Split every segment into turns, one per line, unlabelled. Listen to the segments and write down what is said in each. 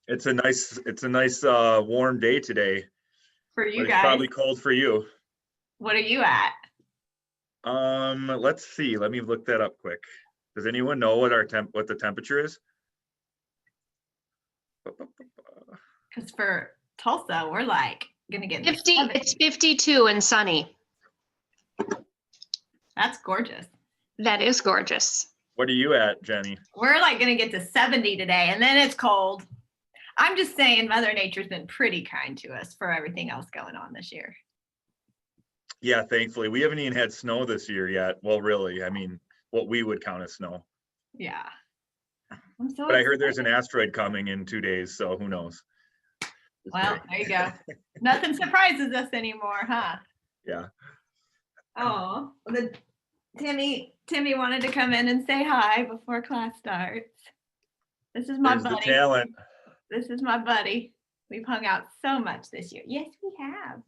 It's a nice warm day today.
For you
But
guys.
it's probably cold for you.
What are you at?
Let's see. Let me look that up quick. Does anyone know what what the temperature is?
Because for Tulsa, we're like gonna get
50. It's 52 and sunny.
That's gorgeous.
That is gorgeous.
What are you at, Jenny?
We're like gonna get to 70 today, and then it's cold. I'm just saying, Mother Nature's been pretty kind to us for everything else going on this year.
Yeah, thankfully. We haven't even had snow this year yet. Well, really, I mean, what we would count as snow.
Yeah. I'm so
But I heard there's an
excited.
asteroid coming in 2 days, so who knows? Just
Well,
kidding.
there you go. Nothing surprises us anymore, huh?
Yeah.
Oh, Timmy wanted to come in and say hi before class starts. This is my
There's the
buddy.
talent.
This is my buddy. We've hung out so much this year. Yes, we have.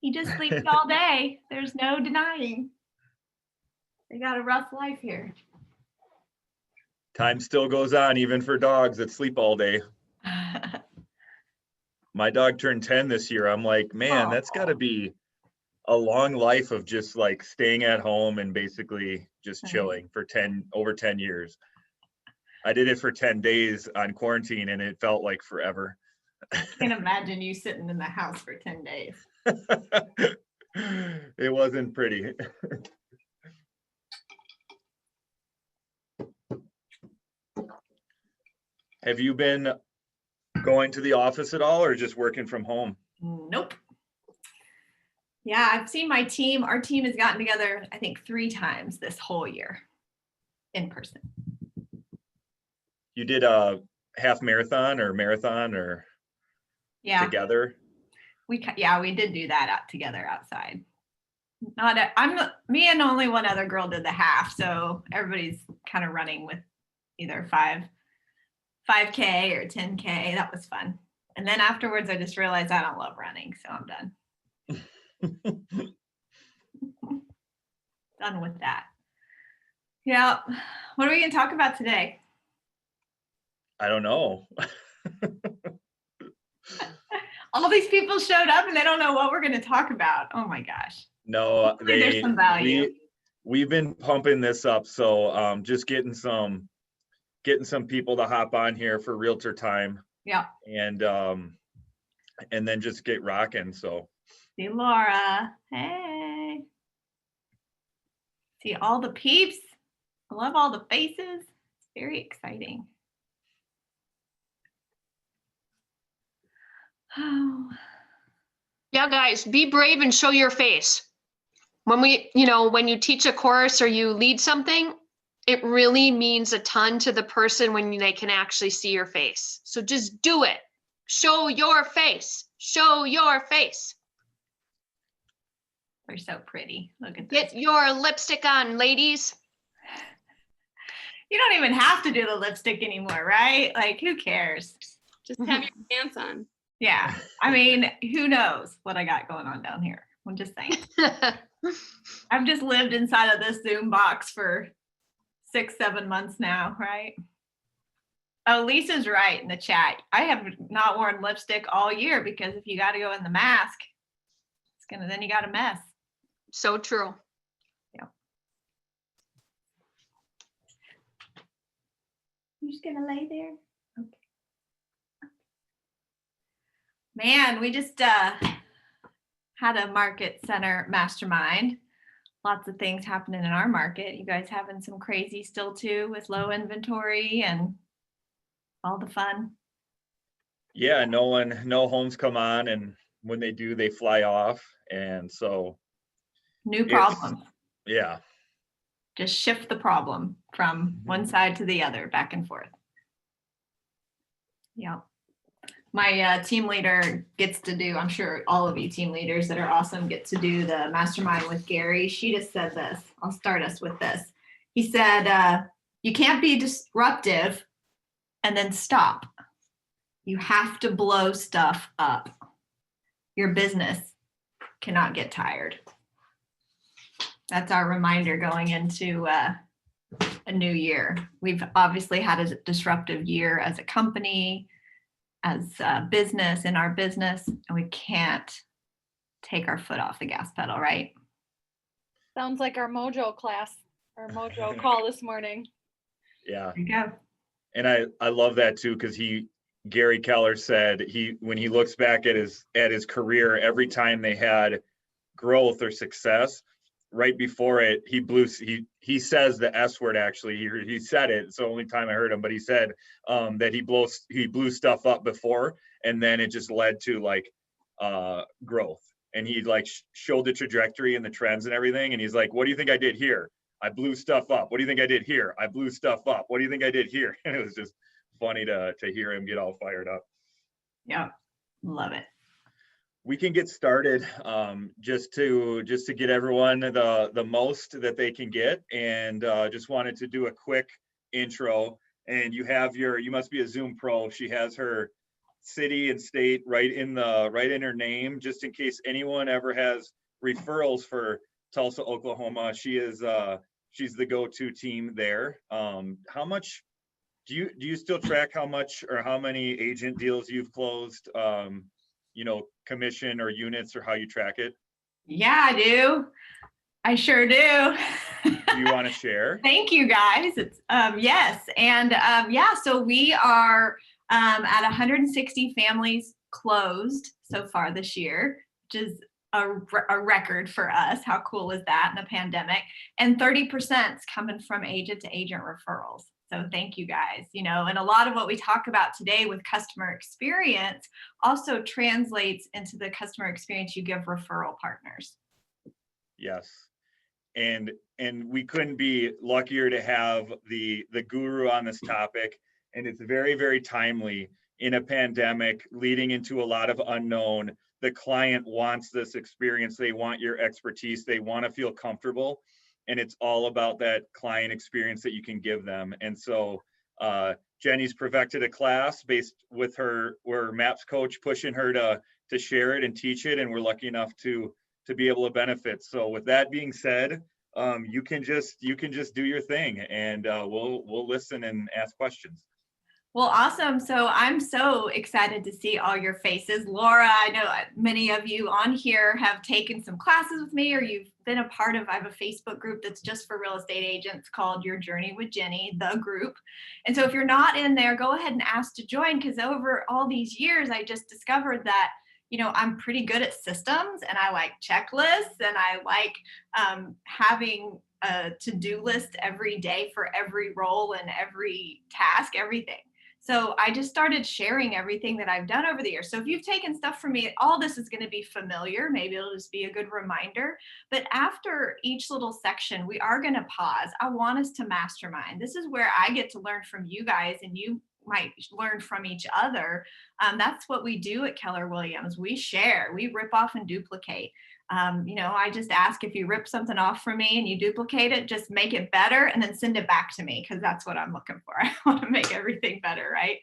He just sleeps all day. There's no denying. They got a rough life here.
Time still goes on, even for dogs that sleep all day. My dog turned 10 this year. I'm like, man, that's got to be a long life of just like staying at home and basically just chilling for over 10 years. I did it for 10 days on quarantine and it felt like forever.
I can't imagine you sitting in the house for 10 days.
It wasn't pretty. Have you been going to the office at all or just working from home?
Nope. Yeah, I've seen my team. Our team has gotten together, I think, 3 times this whole year in person.
You did a half marathon or
Yeah,
together?
we did do that out together outside. Me and only one other girl did the half, so everybody's kind of running with either 5K or 10K. That was fun. And then afterwards, I just realized I don't love running, so I'm done. Done with that. Yeah. What are we going to talk about today?
I don't know.
All these people showed up and they don't know what we're going to talk about. Oh my gosh.
No,
There's some value.
We've been pumping this up, so just getting some people to hop on here for realtor time.
Yeah.
And then just get rocking. So
See Laura. Hey. See all the peeps. I love all the faces. It's very exciting. Oh.
Yeah, guys, be brave and show your face. When when you teach a course or you lead something, it really means a ton to the person when they can actually see your face. So just do it. Show your face. Show your face.
They're so pretty. Look at this.
Get your lipstick on, ladies.
You don't even have to do the lipstick anymore, right? Like, who cares?
Just have your pants on.
Yeah. I mean, who knows what I got going on down here? I'm just saying. I've just lived inside of this Zoom box for 6-7 months now, right? Oh, Lisa's right in the chat. I have not worn lipstick all year because if you got to go in the mask, then you got a mess.
So true.
Yeah. You're just gonna lay there? Okay. Man, we just had a market center mastermind. Lots of things happening in our market. You guys having some crazy still too with low inventory and all the fun.
yeah, no homes come on, and when they do, they fly off. And so
New problem.
Yeah.
Just shift the problem from one side to the other, back and forth. Yeah. My team leader gets to do, I'm sure all of you team leaders that are awesome get to do the mastermind with Gary. She just said this. I'll start us with this. He said, you can't be disruptive and then stop. You have to blow stuff up. Your business cannot get tired. That's our reminder going into a new year. We've obviously had a disruptive year as a company. as a business in our business, and we can't take our foot off the gas pedal, right?
Sounds like our Mojo class, our Mojo call this morning.
Yeah.
There you go.
And I love that too, because Gary Keller said when he looks back at his career, every time they had growth or success, right before it, he says the S word. Actually, he said it. It's the only time I heard him, but he said that he blew stuff up before, and then it just led to like growth. And he like showed the trajectory and the trends and everything. And he's like, "What do you think I did here? I blew stuff up. What do you think I did here? I blew stuff up. What do you think I did here?" And it was just funny to hear him get all fired up.
Yeah, love it.
We can get started just to get everyone the most that they can get, and just wanted to do a quick intro. And you must be a Zoom pro. She has her city and state right in her name, just in case anyone ever has referrals for Tulsa, Oklahoma. She's the go-to team there. How much do you still track how much or how many agent deals you've closed? Commission or units, or how you track it?
Yeah, I do. I sure do.
Do you want to share?
Thank you, guys. It's yes, and so we are at 160 families closed so far this year, which is a record for us. How cool is that in a pandemic? And 30% is coming from agent to agent referrals. So thank you guys. And a lot of what we talk about today with customer experience also translates into the customer experience you give referral partners.
Yes. And we couldn't be luckier to have the guru on this topic. And it's very, very timely in a pandemic leading into a lot of unknown. The client wants this experience. They want your expertise. They want to feel comfortable. And it's all about that client experience that you can give them. And so Jennie's perfected a class based with her MAPS coach pushing her to share it and teach it. And we're lucky enough to be able to benefit. So with that being said, you can just do your thing, and we'll listen and ask questions.
Well, awesome. So I'm so excited to see all your faces. Laura, I know many of you on here have taken some classes with me, or you've been a part of, I have a Facebook group that's just for real estate agents called Your Journey with Jennie, the group. And so if you're not in there, go ahead and ask to join, because over all these years, I just discovered that, I'm pretty good at systems, and I like checklists, and I like having a to-do list every day for every role and every task, everything. So I just started sharing everything that I've done over the years. So if you've taken stuff from me, all this is going to be familiar. Maybe it'll just be a good reminder. But after each little section, we are going to pause. I want us to mastermind. This is where I get to learn from you guys, and you might learn from each other. That's what we do at Keller Williams. We share, we rip off and duplicate. I just ask, if you rip something off from me and you duplicate it, just make it better and then send it back to me, because that's what I'm looking for. I want to make everything better, right?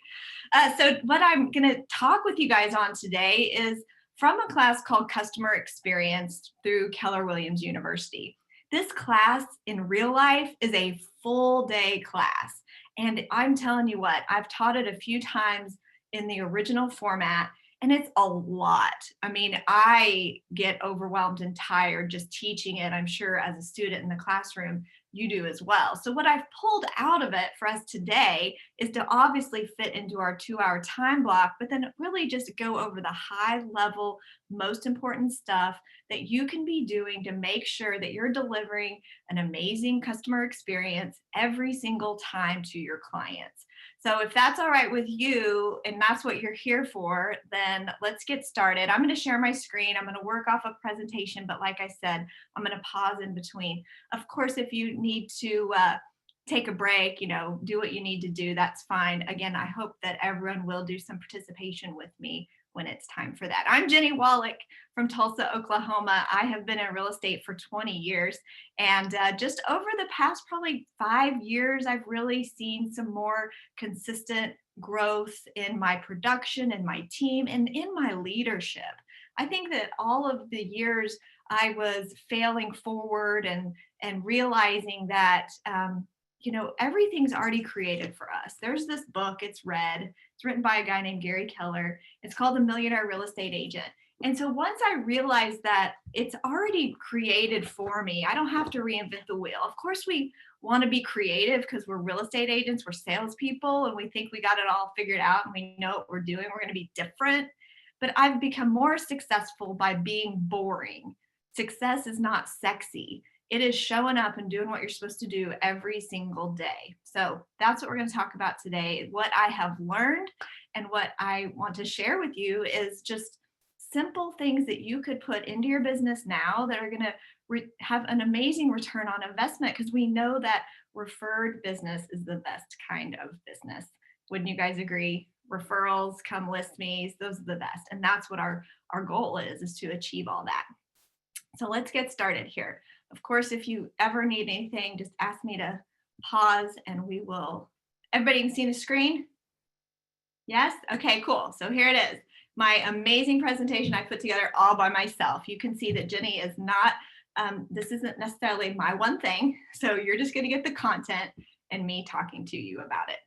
So what I'm going to talk with you guys on today is from a class called Customer Experience through Keller Williams University. This class in real life is a full day class. And I'm telling you what, I've taught it a few times in the original format, and it's a lot. I mean, I get overwhelmed and tired just teaching it. I'm sure as a student in the classroom, you do as well. So what I've pulled out of it for us today is to obviously fit into our 2-hour time block, but then really just go over the high level, most important stuff that you can be doing to make sure that you're delivering an amazing customer experience every single time to your clients. So if that's all right with you, and that's what you're here for, then let's get started. I'm going to share my screen. I'm going to work off a presentation, but like I said, I'm going to pause in between. Of course, if you need to take a break, do what you need to do, that's fine. Again, I hope that everyone will do some participation with me when it's time for that. I'm Jennie Wolek from Tulsa, Oklahoma. I have been in real estate for 20 years. And just over the past probably 5 years, I've really seen some more consistent growth in my production, in my team, and in my leadership. I think that all of the years I was failing forward and realizing that everything's already created for us. There's this book, it's written by a guy named Gary Keller. It's called The Millionaire Real Estate Agent. And so once I realized that it's already created for me, I don't have to reinvent the wheel. Of course, we want to be creative because we're real estate agents, we're salespeople, and we think we got it all figured out and we know what we're doing. We're going to be different. But I've become more successful by being boring. Success is not sexy. It is showing up and doing what you're supposed to do every single day. So that's what we're going to talk about today. What I have learned and what I want to share with you is just simple things that you could put into your business now that are going to have an amazing return on investment, because we know that referred business is the best kind of business. Wouldn't you guys agree? Referrals, come list me's, those are the best. And that's what our goal is to achieve all that. So let's get started here. Of course, if you ever need anything, just ask me to pause and we will. Everybody can see the screen? Yes? Okay, cool. So here it is. My amazing presentation I put together all by myself. You can see that Jennie is not, this isn't necessarily my one thing. So you're just going to get the content and me talking to you about it.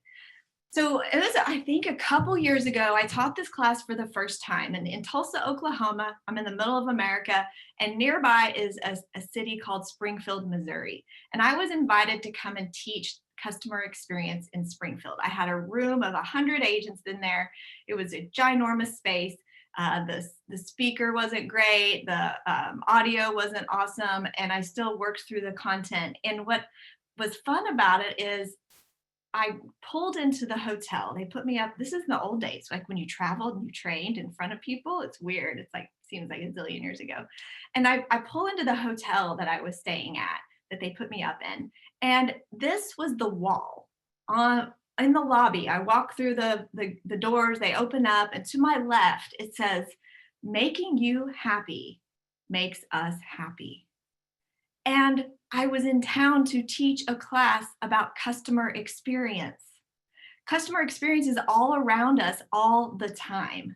So it was, I think, a couple years ago, I taught this class for the first time in Tulsa, Oklahoma. I'm in the middle of America, and nearby is a city called Springfield, Missouri. And I was invited to come and teach customer experience in Springfield. I had a room of 100 agents in there. It was a ginormous space. The speaker wasn't great. The audio wasn't awesome. And I still worked through the content. And what was fun about it is I pulled into the hotel. They put me up. This is in the old days, like when you traveled and you trained in front of people. It's weird. It's like, seems like a zillion years ago. And I pull into the hotel that I was staying at, that they put me up in. And this was the wall in the lobby. I walk through the doors, they open up, and to my left, it says, "Making you happy makes us happy." And I was in town to teach a class about customer experience. Customer experience is all around us all the time.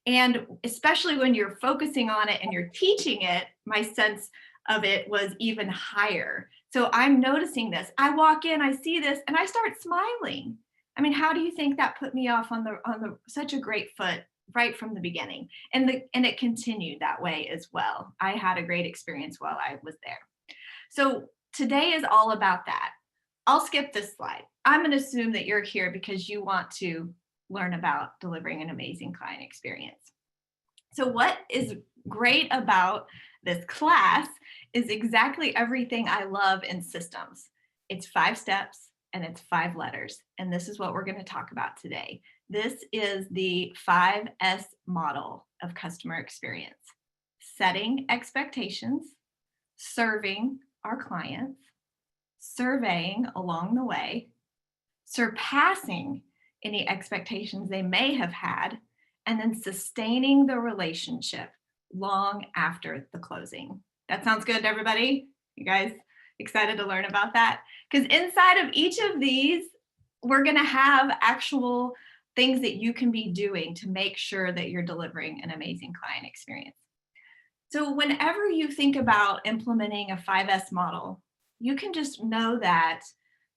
And especially when you're focusing on it and you're teaching it, my sense of it was even higher. So I'm noticing this. I walk in, I see this, and I start smiling. I mean, how do you think that put me off on the such a great foot right from the beginning? And it continued that way as well. I had a great experience while I was there. So today is all about that. I'll skip this slide. I'm going to assume that you're here because you want to learn about delivering an amazing client experience. So what is great about this class is exactly everything I love in systems. It's 5 steps and it's 5 letters. And this is what we're going to talk about today. This is the 5S model of customer experience: setting expectations, serving our clients, surveying along the way, surpassing any expectations they may have had, and then sustaining the relationship long after the closing. That sounds good to everybody? You guys excited to learn about that? Because inside of each of these, we're going to have actual things that you can be doing to make sure that you're delivering an amazing client experience. So whenever you think about implementing a 5S model, you can just know that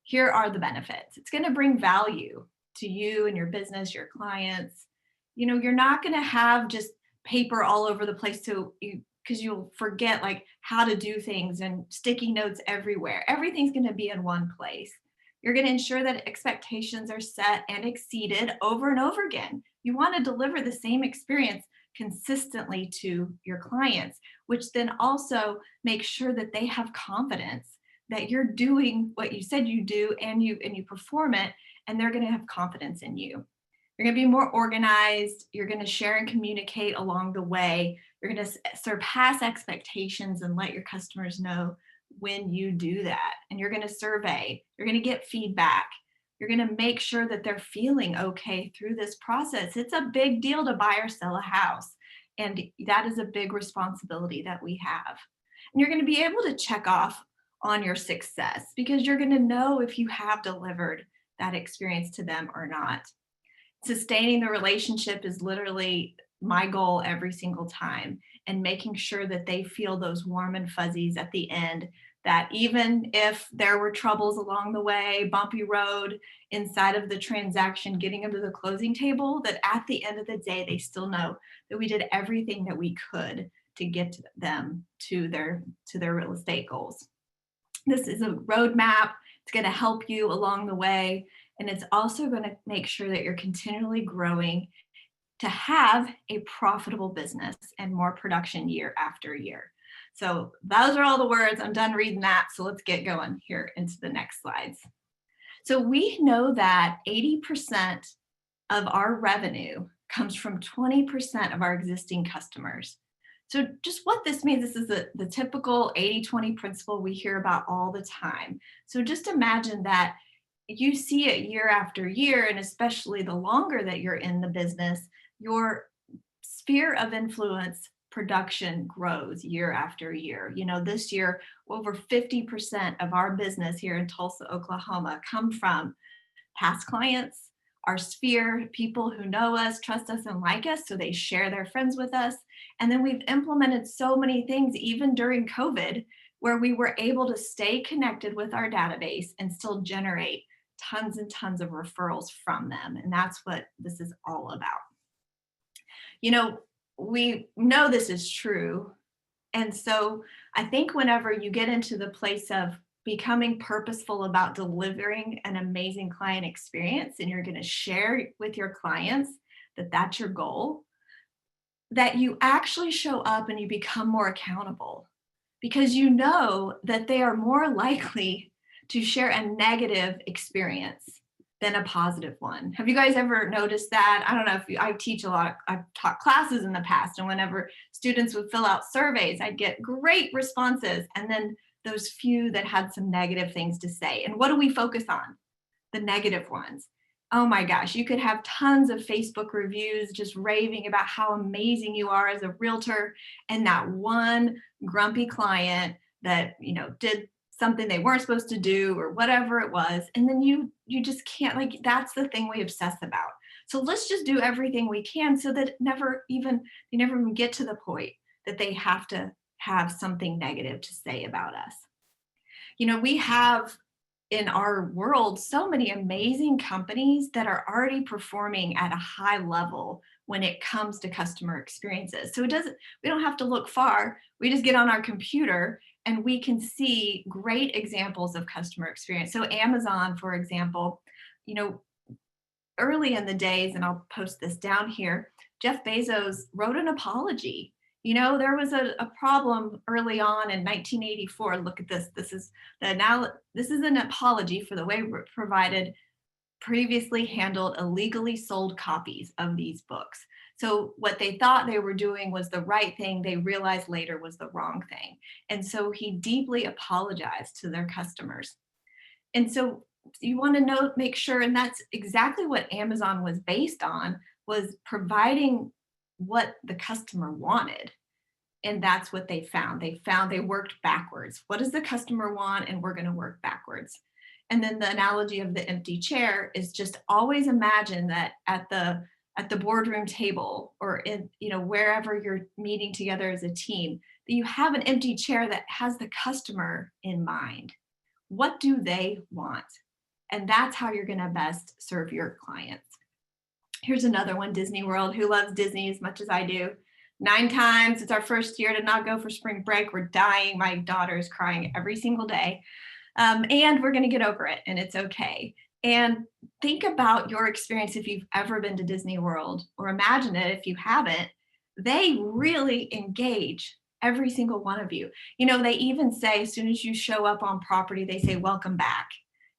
here are the benefits. It's going to bring value to you and your business, your clients. You're not going to have just paper all over the place because you'll forget like how to do things and sticky notes everywhere. Everything's going to be in one place. You're going to ensure that expectations are set and exceeded over and over again. You want to deliver the same experience consistently to your clients, which then also makes sure that they have confidence that you're doing what you said you do and you perform it, and they're going to have confidence in you. You're going to be more organized. You're going to share and communicate along the way. You're going to surpass expectations and let your customers know when you do that. And you're going to survey. You're going to get feedback. You're going to make sure that they're feeling okay through this process. It's a big deal to buy or sell a house. And that is a big responsibility that we have. And you're going to be able to check off on your success because you're going to know if you have delivered that experience to them or not. Sustaining the relationship is literally my goal every single time, and making sure that they feel those warm and fuzzies at the end that even if there were troubles along the way, bumpy road inside of the transaction, getting them to the closing table, that at the end of the day, they still know that we did everything that we could to get them to their real estate goals. This is a roadmap. It's going to help you along the way. And it's also going to make sure that you're continually growing to have a profitable business and more production year after year. So those are all the words. I'm done reading that. So let's get going here into the next slides. So we know that 80% of our revenue comes from 20% of our existing customers. So just what this means, this is the typical 80-20 principle we hear about all the time. So just imagine that you see it year after year, and especially the longer that you're in the business, your sphere of influence production grows year after year. You know, this year, over 50% of our business here in Tulsa, Oklahoma, come from past clients, our sphere, people who know us, trust us, and like us, so they share their friends with us. And then we've implemented so many things, even during COVID, where we were able to stay connected with our database and still generate tons and tons of referrals from them. And that's what this is all about. You know, we know this is true. And so I think whenever you get into the place of becoming purposeful about delivering an amazing client experience, and you're going to share with your clients that that's your goal, that you actually show up and you become more accountable, because you know that they are more likely to share a negative experience than a positive one. Have you guys ever noticed that? I don't know if I teach a lot, I've taught classes in the past, and whenever students would fill out surveys, I'd get great responses, and then those few that had some negative things to say. And what do we focus on? The negative ones. Oh my gosh, you could have tons of Facebook reviews just raving about how amazing you are as a realtor, and that one grumpy client that, you know, did something they weren't supposed to do or whatever it was, and then you just can't, like, that's the thing we obsess about. So let's just do everything we can so that they never even get to the point that they have to have something negative to say about us. You know, we have in our world so many amazing companies that are already performing at a high level when it comes to customer experiences. So we don't have to look far. We just get on our computer and we can see great examples of customer experience. So Amazon, for example, you know, early in the days, and I'll post this down here, Jeff Bezos wrote an apology. You know, there was a problem early on in 1984. Look at this. This is an apology for the way we provided previously handled illegally sold copies of these books. So what they thought they were doing was the right thing, they realized later was the wrong thing. And so he deeply apologized to their customers. And so you want to make sure, and that's exactly what Amazon was based on, was providing what the customer wanted. And that's what they found. They worked backwards. What does the customer want? And we're going to work backwards. And then the analogy of the empty chair is just always imagine that at the boardroom table, or in, you know, wherever you're meeting together as a team, that you have an empty chair that has the customer in mind. What do they want? And that's how you're going to best serve your clients. Here's another one, Disney World. Who loves Disney as much as I do? 9 times. It's our first year to not go for spring break. We're dying. My daughter is crying every single day. And we're going to get over it, and it's okay. And think about your experience if you've ever been to Disney World, or imagine it if you haven't. They really engage every single one of you. You know, they even say as soon as you show up on property, they say, welcome back,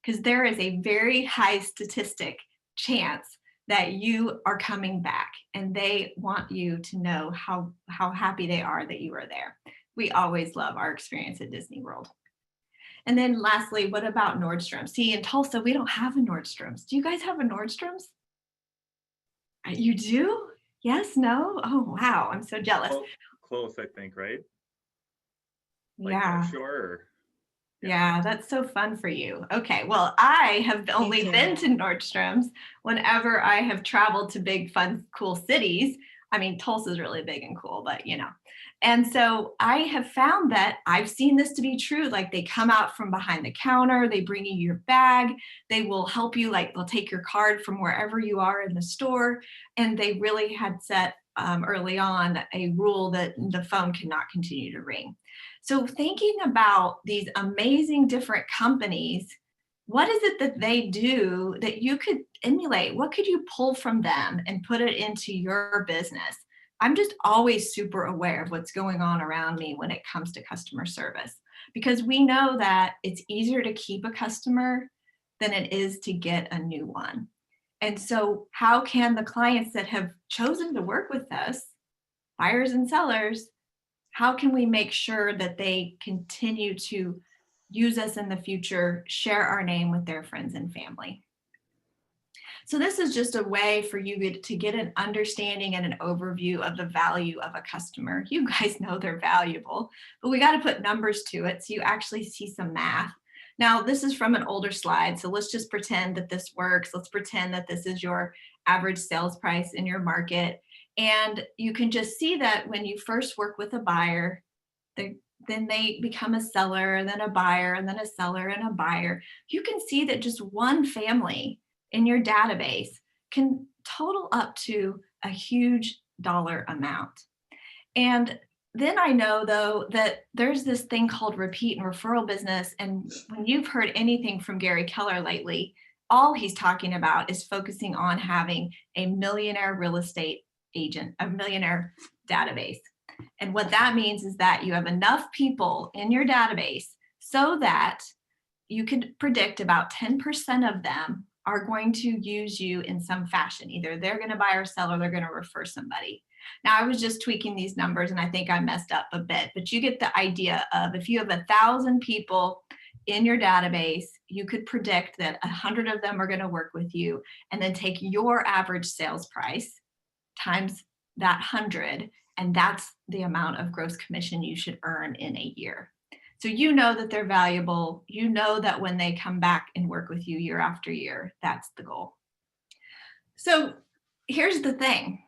because there is a very high statistic chance that you are coming back, and they want you to know how happy they are that you are there. We always love our experience at Disney World. And then lastly, what about Nordstrom? See, in Tulsa, we don't have a Nordstrom's. Do you guys have a Nordstrom's? You do? Yes, no? Oh, wow. I'm so jealous.
Close, I think, right?
Yeah.
Sure. Or...
Yeah, that's so fun for you. Okay, well, I have only been to Nordstrom's whenever I have traveled to big, fun, cool cities. I mean, Tulsa's really big and cool, but you know. And so I have found that I've seen this to be true. Like they come out from behind the counter, they bring you your bag, they will help you, like they'll take your card from wherever you are in the store. And they really had set early on a rule that the phone cannot continue to ring. So thinking about these amazing different companies, what is it that they do that you could emulate? What could you pull from them and put it into your business? I'm just always super aware of what's going on around me when it comes to customer service, because we know that it's easier to keep a customer than it is to get a new one. And so how can the clients that have chosen to work with us, buyers and sellers, how can we make sure that they continue to use us in the future, share our name with their friends and family? So this is just a way for you to get an understanding and an overview of the value of a customer. You guys know they're valuable, but we got to put numbers to it so you actually see some math. Now, this is from an older slide, so let's just pretend that this works. Let's pretend that this is your average sales price in your market. And you can just see that when you first work with a buyer, then they become a seller, then a buyer, and then a seller and a buyer. You can see that just one family in your database can total up to a huge dollar amount. And then I know, though, that there's this thing called repeat and referral business. And when you've heard anything from Gary Keller lately, all he's talking about is focusing on having a millionaire real estate agent, a millionaire database. And what that means is that you have enough people in your database so that you could predict about 10% of them are going to use you in some fashion. Either they're going to buy or sell, or they're going to refer somebody. Now, I was just tweaking these numbers and I think I messed up a bit, but you get the idea of if you have 1,000 people in your database, you could predict that 100 of them are going to work with you, and then take your average sales price times that 100, and that's the amount of gross commission you should earn in a year. So you know that they're valuable. You know that when they come back and work with you year after year, that's the goal. So here's the thing.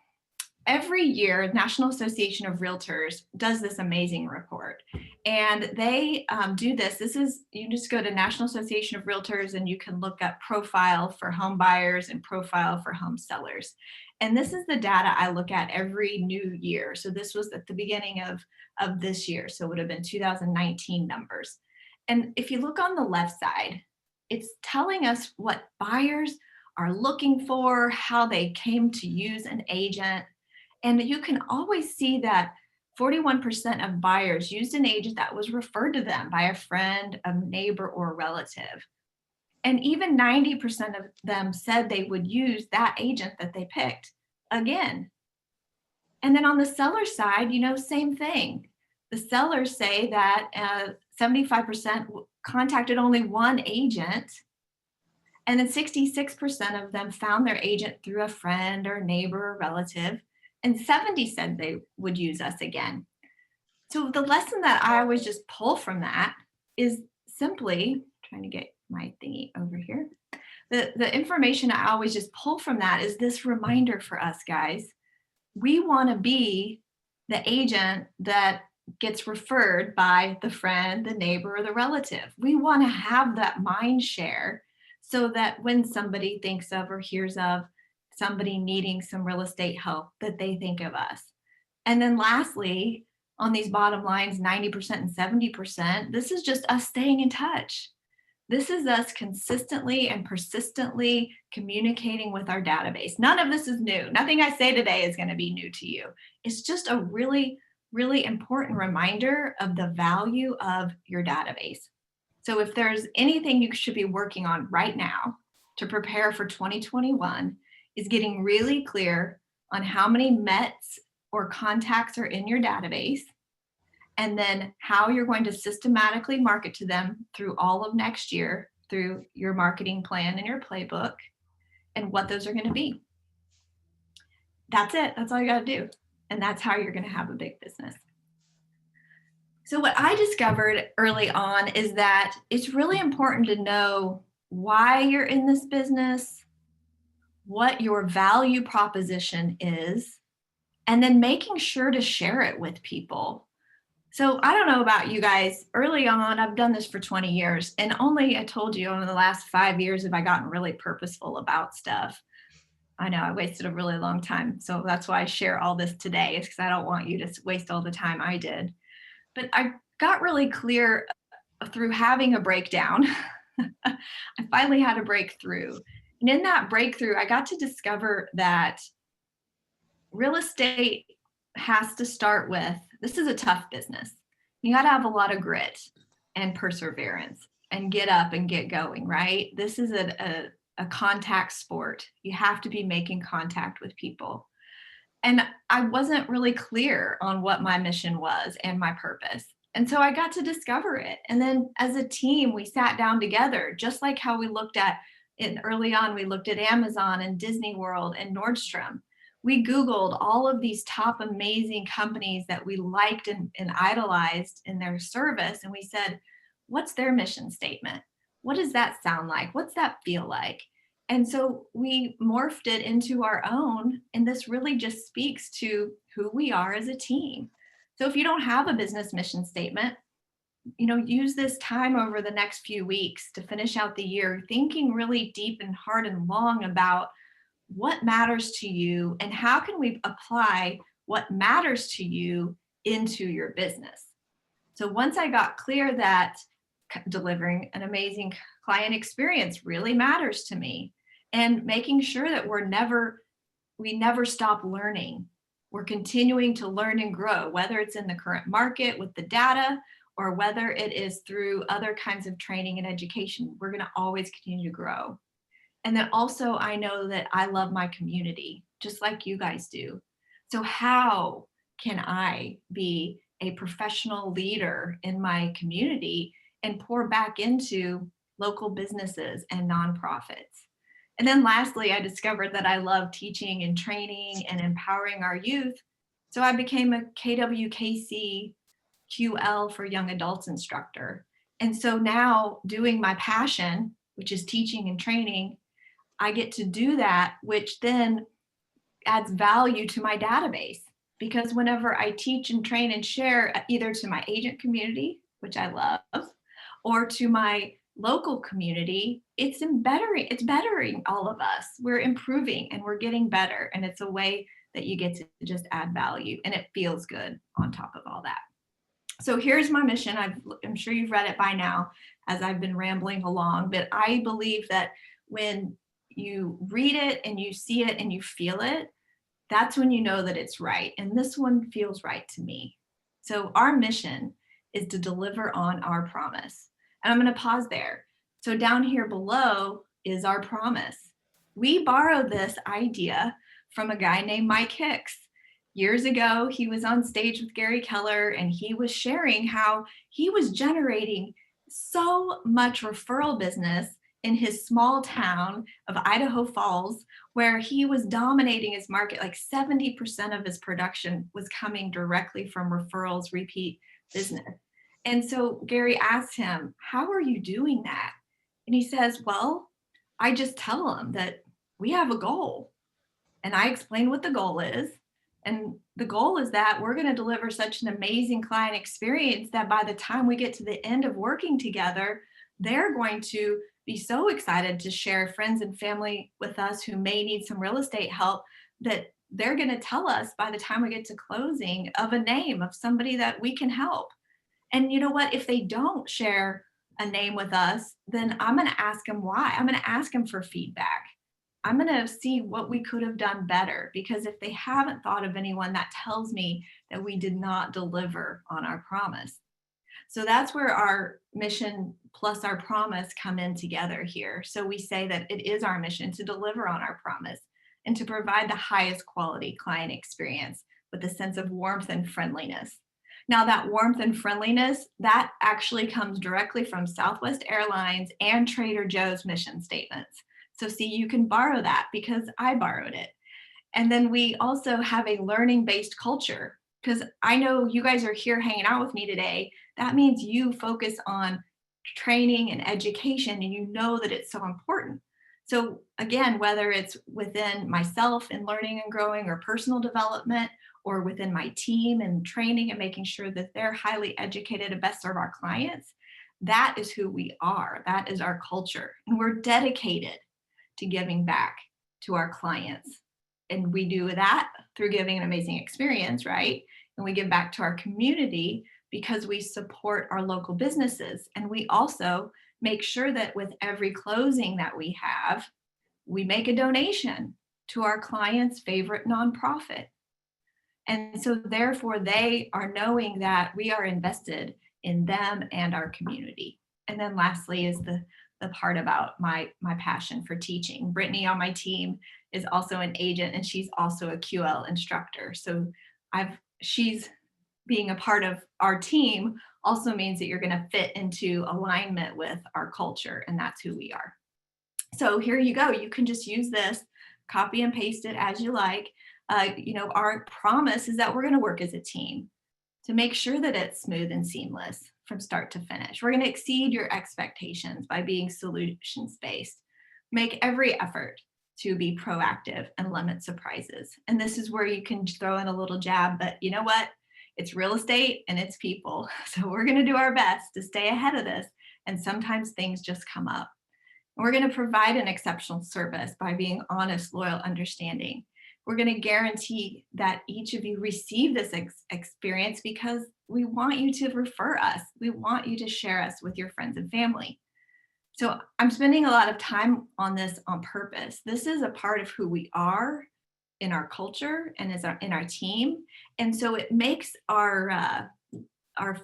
Every year, National Association of Realtors does this amazing report, and they do this. This is, you just go to National Association of Realtors and you can look up profile for home buyers and profile for home sellers. And this is the data I look at every new year. So this was at the beginning of this year. So it would have been 2019 numbers. And if you look on the left side, it's telling us what buyers are looking for, how they came to use an agent. And you can always see that 41% of buyers used an agent that was referred to them by a friend, a neighbor, or a relative. And even 90% of them said they would use that agent that they picked again. And then on the seller side, same thing. The sellers say that 75% contacted only one agent. And then 66% of them found their agent through a friend or neighbor or relative. And 70 said they would use us again. So the lesson that I always just pull from that is simply, trying to get my thingy over here. The information I always just pull from that is this reminder for us guys. We want to be the agent that gets referred by the friend, the neighbor, or the relative. We want to have that mind share so that when somebody thinks of or hears of somebody needing some real estate help, that they think of us. And then lastly, on these bottom lines, 90% and 70%, this is just us staying in touch. This is us consistently and persistently communicating with our database. None of this is new. Nothing I say today is going to be new to you. It's just a really, really important reminder of the value of your database. So if there's anything you should be working on right now to prepare for 2021, is getting really clear on how many METs or contacts are in your database, and then how you're going to systematically market to them through all of next year through your marketing plan and your playbook, and what those are going to be. That's it. That's all you got to do. And that's how you're going to have a big business. So what I discovered early on is that it's really important to know why you're in this business, what your value proposition is, and then making sure to share it with people. So I don't know about you guys. Early on, I've done this for 20 years, and only I told you over the last 5 years have I gotten really purposeful about stuff. I know I wasted a really long time. So that's why I share all this today, is because I don't want you to waste all the time I did. But I got really clear through having a breakdown. I finally had a breakthrough. And in that breakthrough, I got to discover that real estate has to start with, this is a tough business. You got to have a lot of grit and perseverance and get up and get going, right? This is a contact sport. You have to be making contact with people. And I wasn't really clear on what my mission was and my purpose. And so I got to discover it. And then as a team, we sat down together, just like how we looked at it early on. We looked at Amazon and Disney World and Nordstrom. We Googled all of these top amazing companies that we liked and idolized in their service. And we said, what's their mission statement? What does that sound like? What's that feel like? And so we morphed it into our own. And this really just speaks to who we are as a team. So if you don't have a business mission statement, use this time over the next few weeks to finish out the year thinking really deep and hard and long about what matters to you and how can we apply what matters to you into your business. So once I got clear that delivering an amazing client experience really matters to me, and making sure that we never stop learning. We're continuing to learn and grow, whether it's in the current market with the data or whether it is through other kinds of training and education. We're going to always continue to grow. And then also I know that I love my community, just like you guys do. So how can I be a professional leader in my community and pour back into local businesses and nonprofits? And then lastly, I discovered that I love teaching and training and empowering our youth. So I became a KWKC QL for young adults instructor. And so now doing my passion, which is teaching and training, I get to do that, which then adds value to my database. Because whenever I teach and train and share either to my agent community, which I love, or to my local community, it's bettering all of us. We're improving and we're getting better. And it's a way that you get to just add value, and it feels good on top of all that. So here's my mission. I'm sure you've read it by now as I've been rambling along, but I believe that when you read it and you see it and you feel it, that's when you know that it's right. And this one feels right to me. So our mission is to deliver on our promise. And I'm going to pause there. So down here below is our promise. We borrowed this idea from a guy named Mike Hicks. Years ago, he was on stage with Gary Keller, and he was sharing how he was generating so much referral business in his small town of Idaho Falls, where he was dominating his market. Like 70% of his production was coming directly from referrals, repeat business. And so Gary asked him, how are you doing that? And he says, well, I just tell them that we have a goal. And I explain what the goal is. And the goal is that we're going to deliver such an amazing client experience that by the time we get to the end of working together, they're going to be so excited to share friends and family with us who may need some real estate help that they're going to tell us by the time we get to closing of a name of somebody that we can help. And you know what? If they don't share a name with us, then I'm going to ask them why. I'm going to ask them for feedback. I'm going to see what we could have done better, because if they haven't thought of anyone, that tells me that we did not deliver on our promise. So that's where our mission plus our promise come in together here. So we say that it is our mission to deliver on our promise and to provide the highest quality client experience with a sense of warmth and friendliness. Now that warmth and friendliness, that actually comes directly from Southwest Airlines and Trader Joe's mission statements. So see, you can borrow that because I borrowed it. And then we also have a learning-based culture, because I know you guys are here hanging out with me today. That means you focus on training and education, and you know that it's so important. So again, whether it's within myself in learning and growing or personal development, or within my team and training and making sure that they're highly educated to best serve our clients, that is who we are. That is our culture. And we're dedicated to giving back to our clients. And we do that through giving an amazing experience, right? And we give back to our community because we support our local businesses. And we also make sure that with every closing that we have, we make a donation to our client's favorite nonprofit. And so therefore they are knowing that we are invested in them and our community. And then lastly is the part about my passion for teaching. Brittany on my team is also an agent, and she's also a QL instructor. So she's being a part of our team also means that you're going to fit into alignment with our culture, and that's who we are. So here you go. You can just use this, copy and paste it as you like. Our promise is that we're going to work as a team to make sure that it's smooth and seamless from start to finish. We're going to exceed your expectations by being solutions-based. Make every effort to be proactive and limit surprises. And this is where you can throw in a little jab, but you know what? It's real estate and it's people. So we're going to do our best to stay ahead of this. And sometimes things just come up. And we're going to provide an exceptional service by being honest, loyal, understanding. We're going to guarantee that each of you receive this experience because we want you to refer us. We want you to share us with your friends and family. So I'm spending a lot of time on this on purpose. This is a part of who we are in our culture and in our team. And so it makes our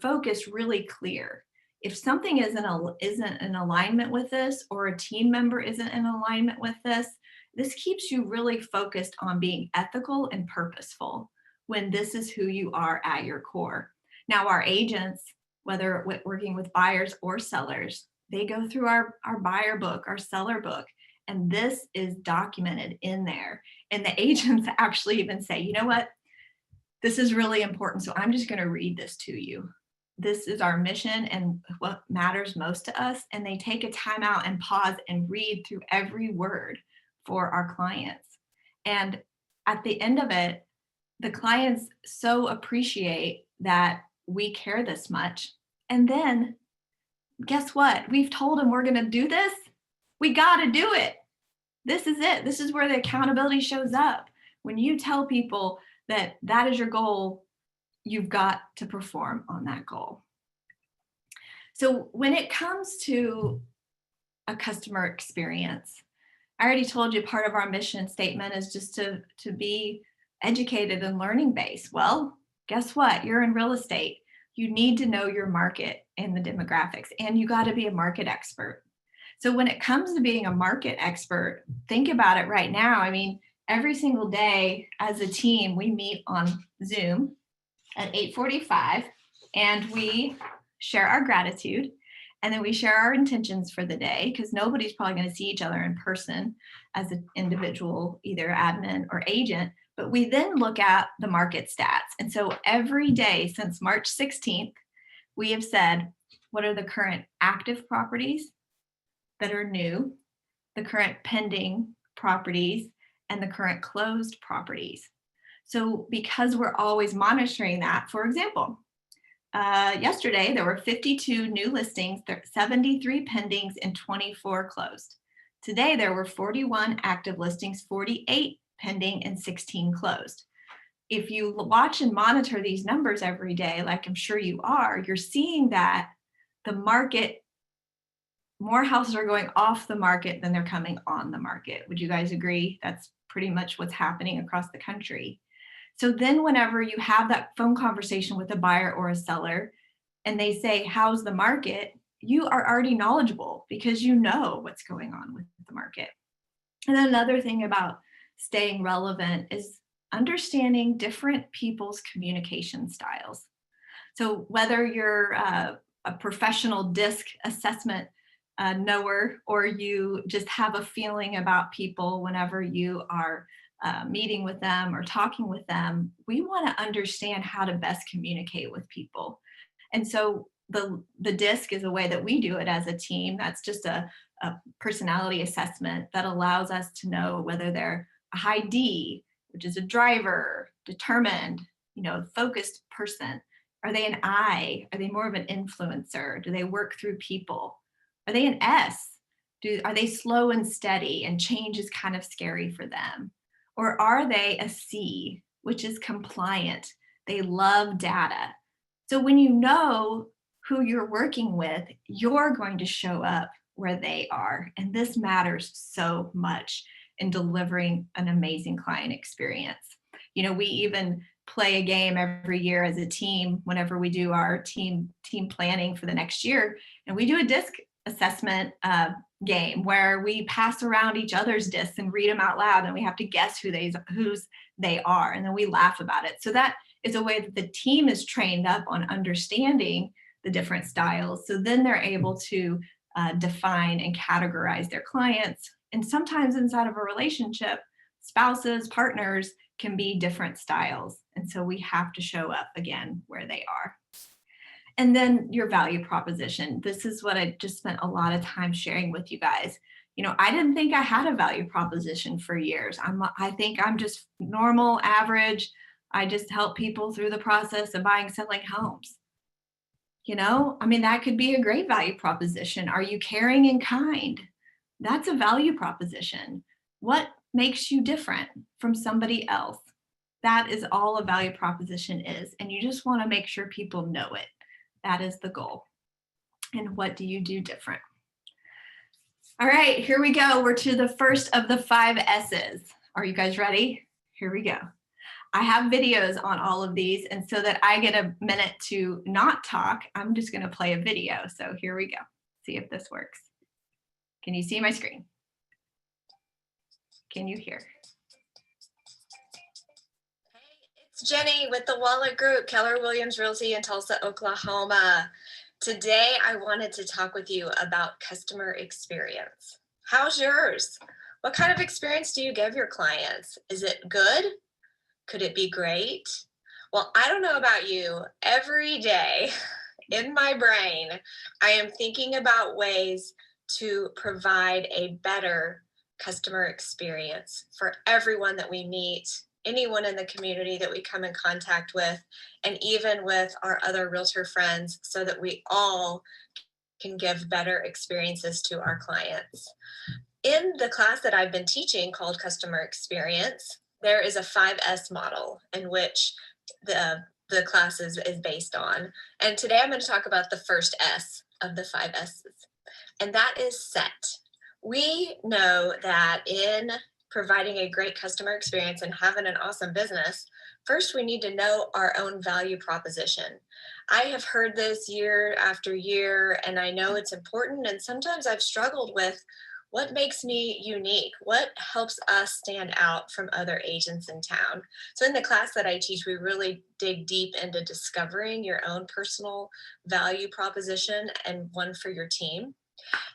focus really clear. If something isn't in alignment with this, or a team member isn't in alignment with this keeps you really focused on being ethical and purposeful when this is who you are at your core. Now, our agents, whether working with buyers or sellers, they go through our buyer book, our seller book, and this is documented in there. And the agents actually even say, you know what, this is really important, so I'm just going to read this to you. This is our mission and what matters most to us. And they take a time out and pause and read through every word for our clients. And at the end of it, the clients so appreciate that we care this much. And then guess what? We've told them we're going to do this. We got to do it. This is it. This is where the accountability shows up. When you tell people that that is your goal, you've got to perform on that goal. So when it comes to a customer experience, I already told you part of our mission statement is just to be educated and learning based. Well, guess what? You're in real estate. You need to know your market and the demographics, and you got to be a market expert. So when it comes to being a market expert, think about it right now. I mean, every single day as a team, we meet on Zoom at 8:45 and we share our gratitude. And then we share our intentions for the day, because nobody's probably going to see each other in person as an individual, either admin or agent. But we then look at the market stats. And so every day since March 16th, we have said, what are the current active properties that are new, the current pending properties, and the current closed properties. So because we're always monitoring that, for example, yesterday, there were 52 new listings, 73 pendings, and 24 closed. Today, there were 41 active listings, 48 pending, and 16 closed. If you watch and monitor these numbers every day, like I'm sure you are, you're seeing that the market, more houses are going off the market than they're coming on the market. Would you guys agree? That's pretty much what's happening across the country. So then whenever you have that phone conversation with a buyer or a seller and they say, how's the market? You are already knowledgeable because you know what's going on with the market. And another thing about staying relevant is understanding different people's communication styles. So whether you're a professional DISC assessment knower, or you just have a feeling about people whenever you are meeting with them or talking with them, we want to understand how to best communicate with people. And so the DISC is a way that we do it as a team. That's just a personality assessment that allows us to know whether they're a high D, which is a driver, determined, focused person. Are they an I? Are they more of an influencer? Do they work through people? Are they an S? Are they slow and steady and change is kind of scary for them? Or are they a C, which is compliant? They love data. So when you know who you're working with, you're going to show up where they are. And this matters so much in delivering an amazing client experience. We even play a game every year as a team whenever we do our team planning for the next year. And we do a DISC assessment game where we pass around each other's discs and read them out loud, and we have to guess whose they are, and then we laugh about it. So that is a way that the team is trained up on understanding the different styles. So then they're able to define and categorize their clients. And sometimes inside of a relationship, spouses, partners can be different styles. And so we have to show up again where they are. And then your value proposition. This is what I just spent a lot of time sharing with you guys. I didn't think I had a value proposition for years. I think I'm just normal, average. I just help people through the process of buying, selling homes. That could be a great value proposition. Are you caring and kind? That's a value proposition. What makes you different from somebody else? That is all a value proposition is. And you just want to make sure people know it. That is the goal. And what do you do different? All right, here we go. We're to the first of the 5 S's. Are you guys ready? Here we go. I have videos on all of these, and so that I get a minute to not talk, I'm just going to play a video. So here we go. See if this works. Can you see my screen? Can you hear?
It's Jennie with the Wolek Group, Keller Williams Realty in Tulsa, Oklahoma. Today, I wanted to talk with you about customer experience. How's yours? What kind of experience do you give your clients? Is it good? Could it be great? Well, I don't know about you. Every day in my brain, I am thinking about ways to provide a better customer experience for everyone that we meet, anyone in the community that we come in contact with, and even with our other realtor friends, so that we all can give better experiences to our clients. In the class that I've been teaching called Customer Experience, there is a 5S model in which the class is based on. And today I'm going to talk about the first S of the 5 S's, and that is set. We know that in providing a great customer experience and having an awesome business, first we need to know our own value proposition. I have heard this year after year, and I know it's important, and sometimes I've struggled with what makes me unique? What helps us stand out from other agents in town? So in the class that I teach, we really dig deep into discovering your own personal value proposition and one for your team.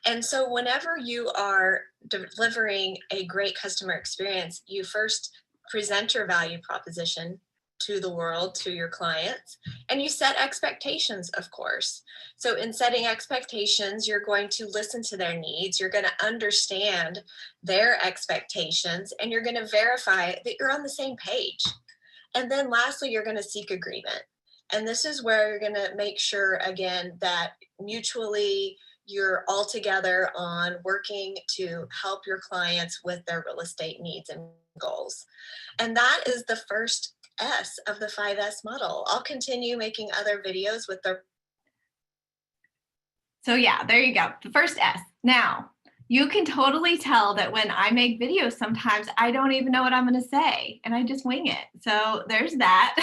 And so whenever you are delivering a great customer experience, you first present your value proposition to the world, to your clients, and you set expectations, of course. So in setting expectations, you're going to listen to their needs, you're going to understand their expectations, and you're going to verify that you're on the same page. And then lastly, you're going to seek agreement. And this is where you're going to make sure, again, that mutually you're all together on working to help your clients with their real estate needs and goals. And that is the first S of the 5S model. I'll continue making other videos with the.
So yeah, there you go. The first S. Now, you can totally tell that when I make videos, sometimes I don't even know what I'm going to say and I just wing it. So there's that.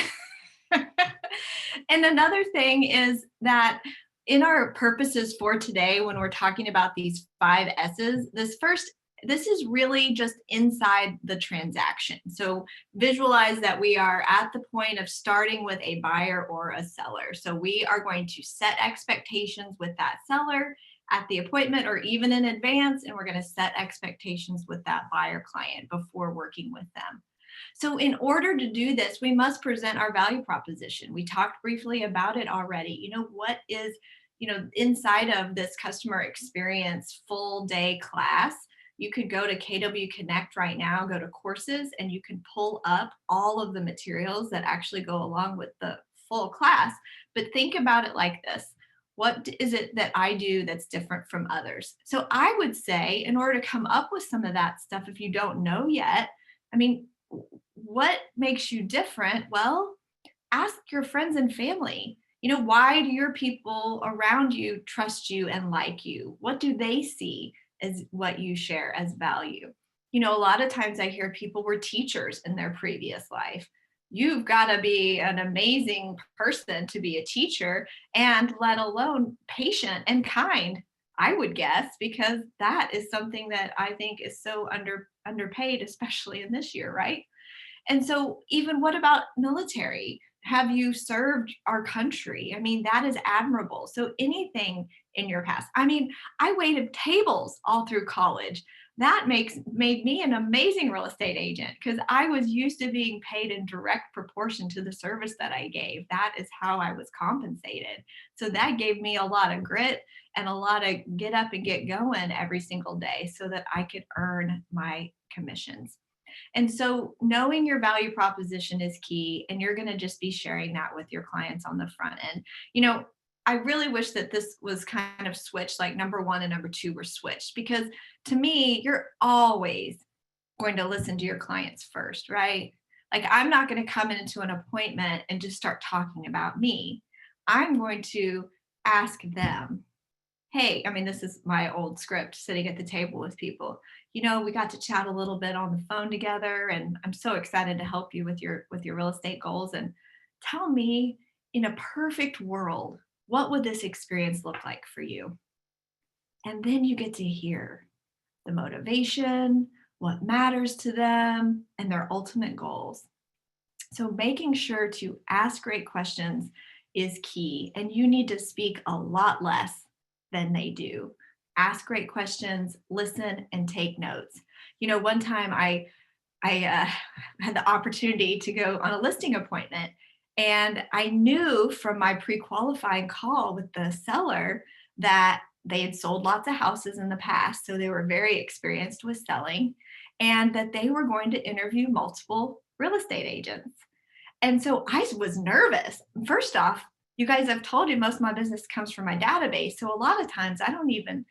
And another thing is that in our purposes for today, when we're talking about these 5 S's, this is really just inside the transaction. So visualize that we are at the point of starting with a buyer or a seller. So we are going to set expectations with that seller at the appointment or even in advance, and we're going to set expectations with that buyer client before working with them. So in order to do this, we must present our value proposition. We talked briefly about it already. What is inside of this customer experience full day class, you could go to KW Connect right now, go to courses, and you can pull up all of the materials that actually go along with the full class. But think about it like this. What is it that I do that's different from others? So I would say, in order to come up with some of that stuff, if you don't know yet, I mean, what makes you different? Well, ask your friends and family. Why do your people around you trust you and like you? What do they see as what you share as value? A lot of times I hear people were teachers in their previous life. You've got to be an amazing person to be a teacher, and let alone patient and kind, I would guess, because that is something that I think is so underpaid, especially in this year, right? And so even what about military? Have you served our country? I mean, that is admirable. So anything in your past. I mean, I waited tables all through college. That made me an amazing real estate agent, because I was used to being paid in direct proportion to the service that I gave. That is how I was compensated. So that gave me a lot of grit and a lot of get up and get going every single day so that I could earn my commissions. And so knowing your value proposition is key, and you're going to just be sharing that with your clients on the front end. I really wish that this was kind of switched, like number 1 and number 2 were switched, because to me, you're always going to listen to your clients first, right? Like, I'm not going to come into an appointment and just start talking about me. I'm going to ask them, hey, I mean, this is my old script, sitting at the table with people. We got to chat a little bit on the phone together, and I'm so excited to help you with your real estate goals. And tell me, in a perfect world, what would this experience look like for you? And then you get to hear the motivation, what matters to them, and their ultimate goals. So making sure to ask great questions is key, and you need to speak a lot less than they do. Ask great questions, listen, and take notes. One time I had the opportunity to go on a listing appointment, and I knew from my pre-qualifying call with the seller that they had sold lots of houses in the past, so they were very experienced with selling, and that they were going to interview multiple real estate agents. And so I was nervous. First off, you guys, I've told you most of my business comes from my database. So a lot of times I don't even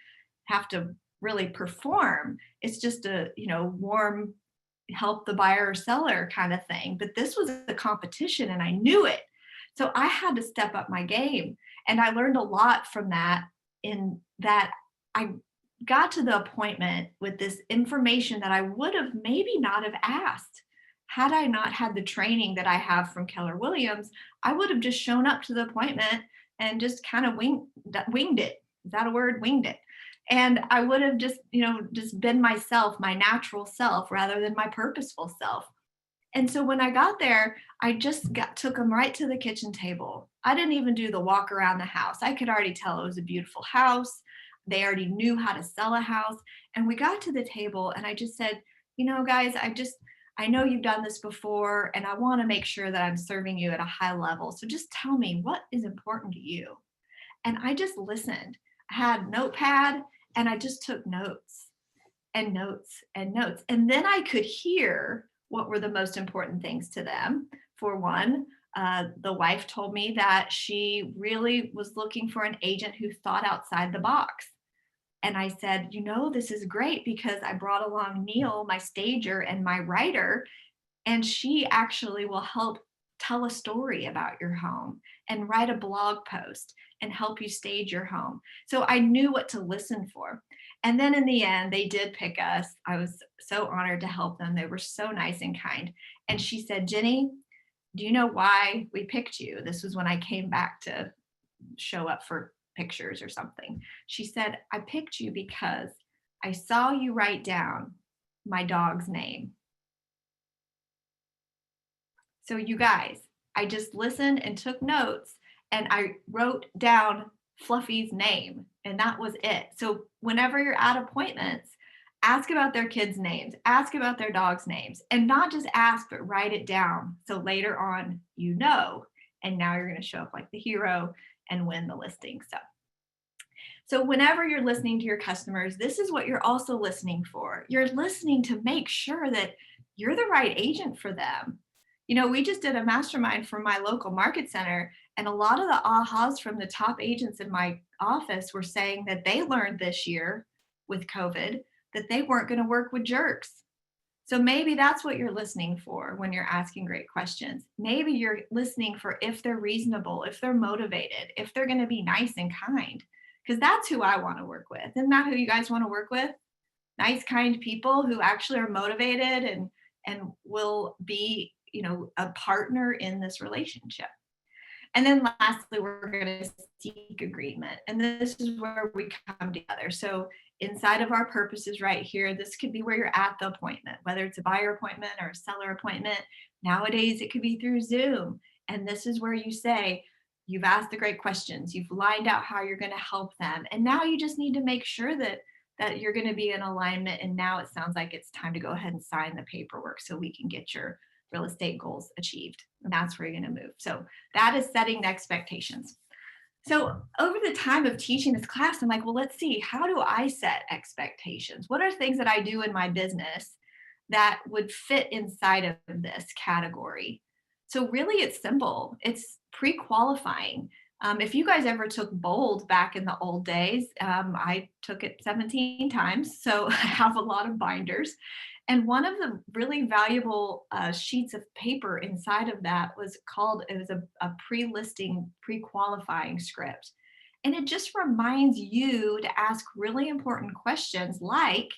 have to really perform. It's just a, warm, help the buyer or seller kind of thing. But this was a competition, and I knew it. So I had to step up my game. And I learned a lot from that, in that I got to the appointment with this information that I would have maybe not have asked. Had I not had the training that I have from Keller Williams, I would have just shown up to the appointment and just kind of winged it. Is that a word? Winged it. And I would have just been myself, my natural self, rather than my purposeful self. And so when I got there, I just took them right to the kitchen table. I didn't even do the walk around the house. I could already tell it was a beautiful house. They already knew how to sell a house. And we got to the table, and I just said, guys, I know you've done this before, and I want to make sure that I'm serving you at a high level. So just tell me, what is important to you? And I just listened. I had a notepad, and I just took notes and notes and notes. And then I could hear what were the most important things to them. For one, the wife told me that she really was looking for an agent who thought outside the box. And I said, this is great, because I brought along Neil, my stager, and my writer, and she actually will help tell a story about your home and write a blog post and help you stage your home. So I knew what to listen for. And then in the end, they did pick us. I was so honored to help them. They were so nice and kind. And she said, Jennie, do you know why we picked you? This was when I came back to show up for pictures or something. She said, I picked you because I saw you write down my dog's name. So you guys, I just listened and took notes, and I wrote down Fluffy's name, and that was it. So whenever you're at appointments, ask about their kids' names, ask about their dogs' names, and not just ask, but write it down. So later on, and now you're going to show up like the hero and win the listing. So So whenever you're listening to your customers, this is what you're also listening for. You're listening to make sure that you're the right agent for them. You know, we just did a mastermind for my local market center, and a lot of the ahas from the top agents in my office were saying that they learned this year with COVID that they weren't going to work with jerks. So maybe that's what you're listening for when you're asking great questions. Maybe you're listening for if they're reasonable, if they're motivated, if they're going to be nice and kind, because that's who I want to work with. Isn't that who you guys want to work with? Nice, kind people who actually are motivated and will be, you know, a partner in this relationship. And then lastly, we're going to seek agreement. And this is where we come together. So inside of our purposes right here, this could be where you're at the appointment, whether it's a buyer appointment or a seller appointment. Nowadays, it could be through Zoom. And this is where you say, you've asked the great questions, you've lined out how you're going to help them. And now you just need to make sure that you're going to be in alignment. And now it sounds like it's time to go ahead and sign the paperwork so we can get your real estate goals achieved. And that's where you're going to move. So that is setting the expectations. So over the time of teaching this class, I'm like, well, let's see, how do I set expectations? What are things that I do in my business that would fit inside of this category? So really it's simple. It's pre-qualifying. If you guys ever took BOLD back in the old days, I took it 17 times. So I have a lot of binders. And one of the really valuable sheets of paper inside of that was a pre-listing, pre-qualifying script. And it just reminds you to ask really important questions like,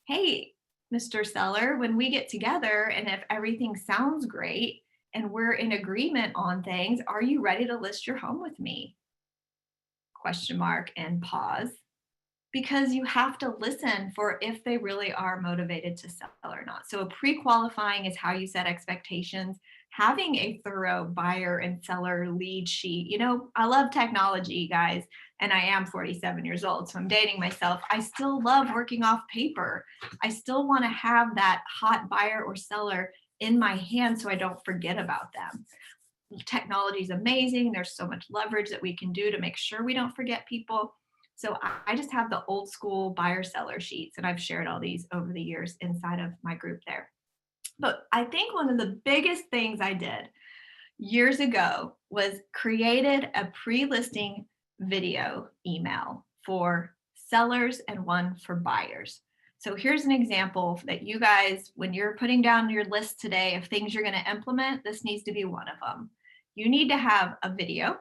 hey, Mr. Seller, when we get together and if everything sounds great and we're in agreement on things, are you ready to list your home with me? Question mark and pause. Because you have to listen for if they really are motivated to sell or not. So pre-qualifying is how you set expectations. Having a thorough buyer and seller lead sheet. You know, I love technology, guys, and I am 47 years old, so I'm dating myself. I still love working off paper. I still want to have that hot buyer or seller in my hand so I don't forget about them. Technology is amazing. There's so much leverage that we can do to make sure we don't forget people. So I just have the old school buyer seller sheets, and I've shared all these over the years inside of my group there. But I think one of the biggest things I did years ago was created a pre-listing video email for sellers and one for buyers. So here's an example that you guys, when you're putting down your list today of things you're going to implement, this needs to be one of them. You need to have a video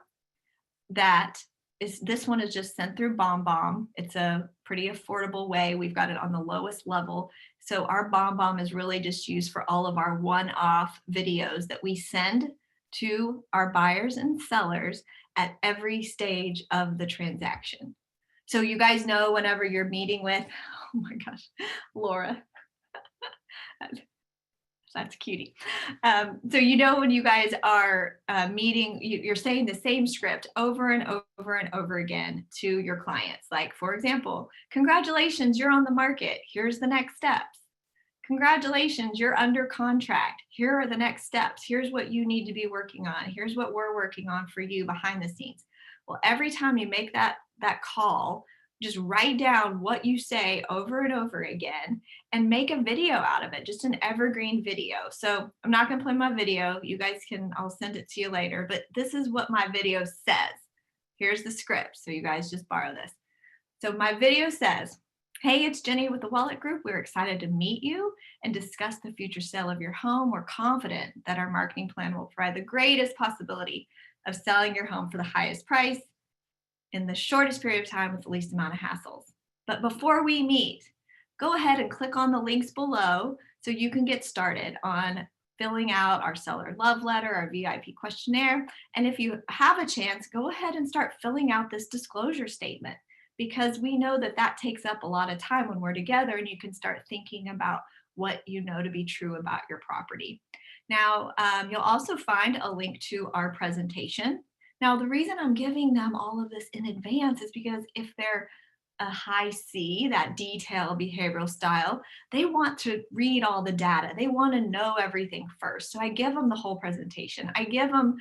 this one is just sent through BombBomb. It's a pretty affordable way. We've got it on the lowest level. So our BombBomb is really just used for all of our one-off videos that we send to our buyers and sellers at every stage of the transaction. So you guys know whenever you're meeting with, oh my gosh, Laura, that's cutie. So you know when you guys are meeting, you're saying the same script over and over and over again to your clients. Like, for example, congratulations, you're on the market. Here's the next steps. Congratulations, you're under contract. Here are the next steps. Here's what you need to be working on. Here's what we're working on for you behind the scenes. Well, every time you make that call, just write down what you say over and over again and make a video out of it, just an evergreen video. So I'm not going to play my video. You guys I'll send it to you later, but this is what my video says. Here's the script. So you guys just borrow this. So my video says, hey, it's Jenny with the Wolek Group. We're excited to meet you and discuss the future sale of your home. We're confident that our marketing plan will provide the greatest possibility of selling your home for the highest price in the shortest period of time with the least amount of hassles. But before we meet, go ahead and click on the links below so you can get started on filling out our seller love letter, our VIP questionnaire. And if you have a chance, go ahead and start filling out this disclosure statement, because we know that takes up a lot of time when we're together, and you can start thinking about what you know to be true about your property. Now, you'll also find a link to our presentation. Now, the reason I'm giving them all of this in advance is because if they're a high C, that detail behavioral style, they want to read all the data. They want to know everything first. So I give them the whole presentation. I give them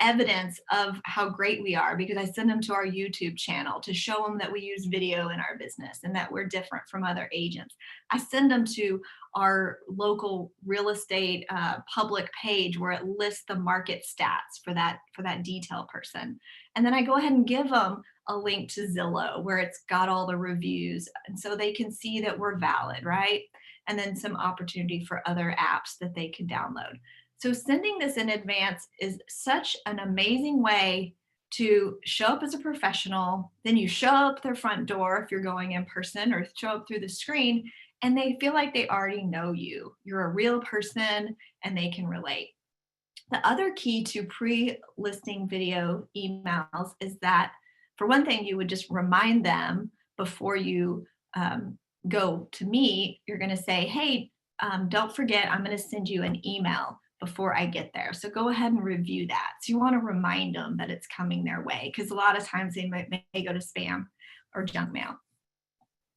evidence of how great we are, because I send them to our YouTube channel to show them that we use video in our business and that we're different from other agents. I send them to our local real estate public page where it lists the market stats for that detail person. And then I go ahead and give them a link to Zillow where it's got all the reviews, and so they can see that we're valid, right? And then some opportunity for other apps that they can download. So sending this in advance is such an amazing way to show up as a professional. Then you show up their front door if you're going in person, or show up through the screen, and they feel like they already know you. You're a real person and they can relate. The other key to pre-listing video emails is that, for one thing, you would just remind them before you go to meet. You're going to say, hey, don't forget, I'm going to send you an email before I get there. So go ahead and review that. So you want to remind them that it's coming their way, because a lot of times they may go to spam or junk mail.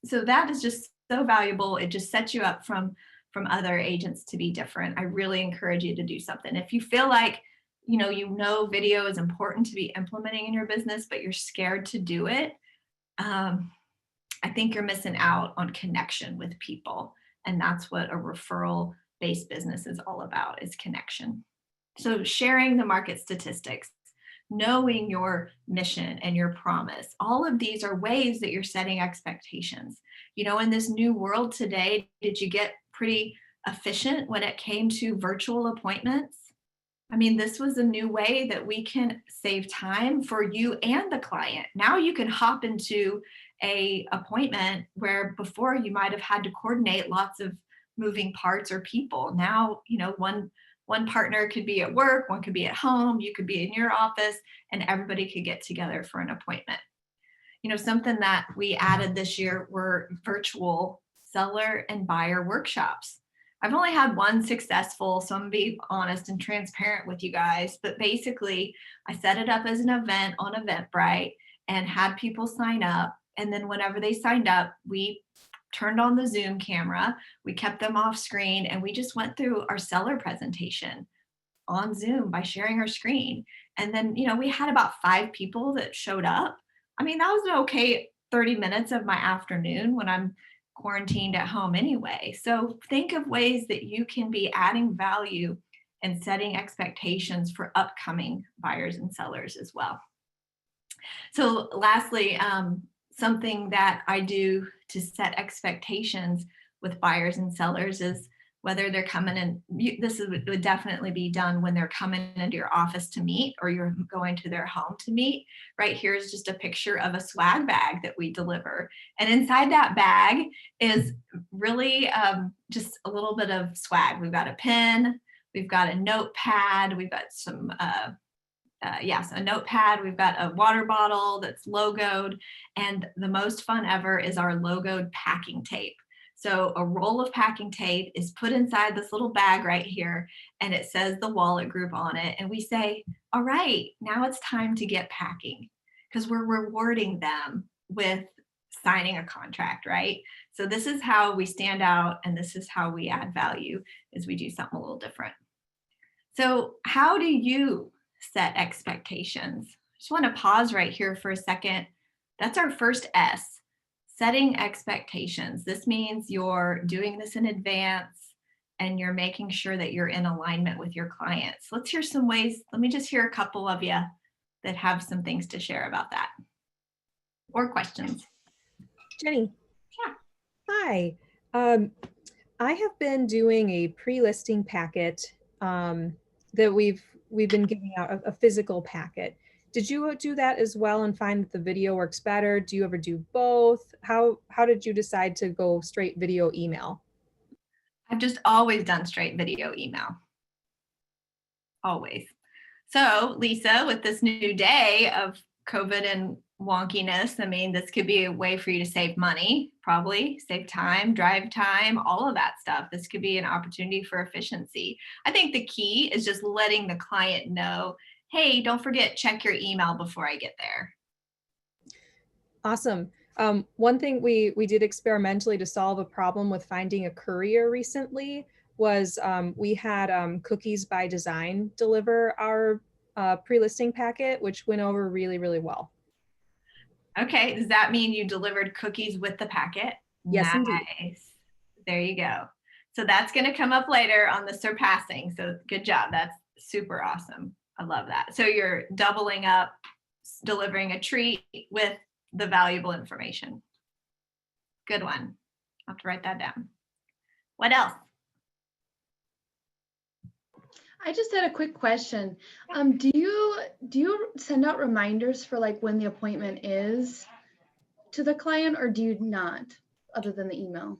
So that is just so valuable. It just sets you up from other agents to be different. I really encourage you to do something. If you feel like you know video is important to be implementing in your business, but you're scared to do it, I think you're missing out on connection with people. And that's what a referral-based business is all about, is connection. So sharing the market statistics, knowing your mission and your promise, all of these are ways that you're setting expectations. In this new world today, did you get pretty efficient when it came to virtual appointments? I mean, this was a new way that we can save time for you and the client. Now you can hop into a appointment where before you might have had to coordinate lots of moving parts or people. Now, one partner could be at work, one could be at home, you could be in your office, and everybody could get together for an appointment. Something that we added this year were virtual seller and buyer workshops. I've only had one successful, so I'm gonna be honest and transparent with you guys, but basically I set it up as an event on Eventbrite and had people sign up. And then whenever they signed up, we turned on the Zoom camera, we kept them off screen, and we just went through our seller presentation on Zoom by sharing our screen. And then, we had about 5 people that showed up. I mean, that was an okay 30 minutes of my afternoon when I'm quarantined at home anyway. So think of ways that you can be adding value and setting expectations for upcoming buyers and sellers as well. So lastly, something that I do to set expectations with buyers and sellers is whether they're coming in, this would definitely be done when they're coming into your office to meet, or you're going to their home to meet. Right here is just a picture of a swag bag that we deliver. And inside that bag is really just a little bit of swag. We've got a pen, we've got a notepad, we've got some, a notepad, we've got a water bottle that's logoed, and the most fun ever is our logoed packing tape. So a roll of packing tape is put inside this little bag right here, and it says the Wolek Group on it. And we say, all right, now it's time to get packing, because we're rewarding them with signing a contract, right? So this is how we stand out, and this is how we add value, is we do something a little different. So how do you set expectations? I just want to pause right here for a second. That's our first S. Setting expectations. This means you're doing this in advance and you're making sure that you're in alignment with your clients. Let's hear some ways. Let me just hear a couple of you that have some things to share about that, or questions.
Jenny.
Yeah.
Hi. I have been doing a pre-listing packet that we've been giving out, a physical packet. Did you do that as well and find that the video works better? Do you ever do both? How did you decide to go straight video email?
I've just always done straight video email. Always. So Lisa, with this new day of COVID and wonkiness, I mean, this could be a way for you to save money, probably save time, drive time, all of that stuff. This could be an opportunity for efficiency. I think the key is just letting the client know, hey, don't forget, check your email before I get there.
Awesome. One thing we did experimentally to solve a problem with finding a courier recently was we had Cookies by Design deliver our pre-listing packet, which went over really, really well.
Okay, does that mean you delivered cookies with the packet?
Yes,
Nice.
indeed.
There you go. So that's going to come up later on the surpassing. So good job. That's super awesome. I love that. So you're doubling up, delivering a treat with the valuable information. Good one. I'll have to write that down. What else?
I just had a quick question. Do you send out reminders for like when the appointment is to the client, or do you not, other than the email?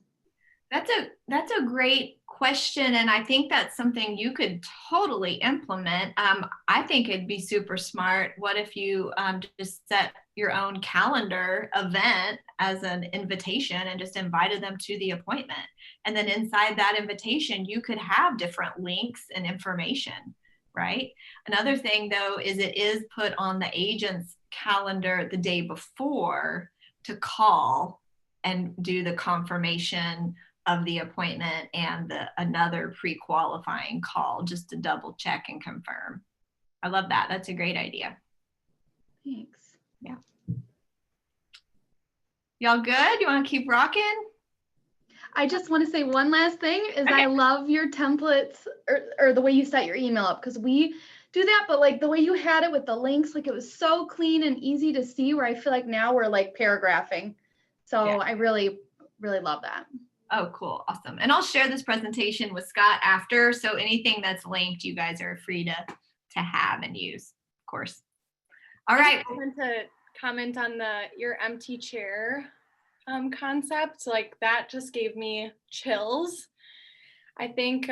That's a great question, and I think that's something you could totally implement. I think it'd be super smart. What if you just set your own calendar event as an invitation and just invited them to the appointment? And then inside that invitation, you could have different links and information, right? Another thing, though, is it is put on the agent's calendar the day before to call and do the confirmation of the appointment and another pre-qualifying call just to double check and confirm. I love that. That's a great idea.
Thanks.
Yeah. Y'all good? You want to keep rocking?
I just want to say one last thing is
Okay.
I love your templates or the way you set your email up, because we do that, but like the way you had it with the links, like it was so clean and easy to see, where I feel like now we're like paragraphing. So
Yeah.
I really, really love that.
Oh, cool. Awesome. And I'll share this presentation with Scott after. So anything that's linked, you guys are free to have and use, of course. All right.
I want to comment on your empty chair concept. Like that just gave me chills. I think,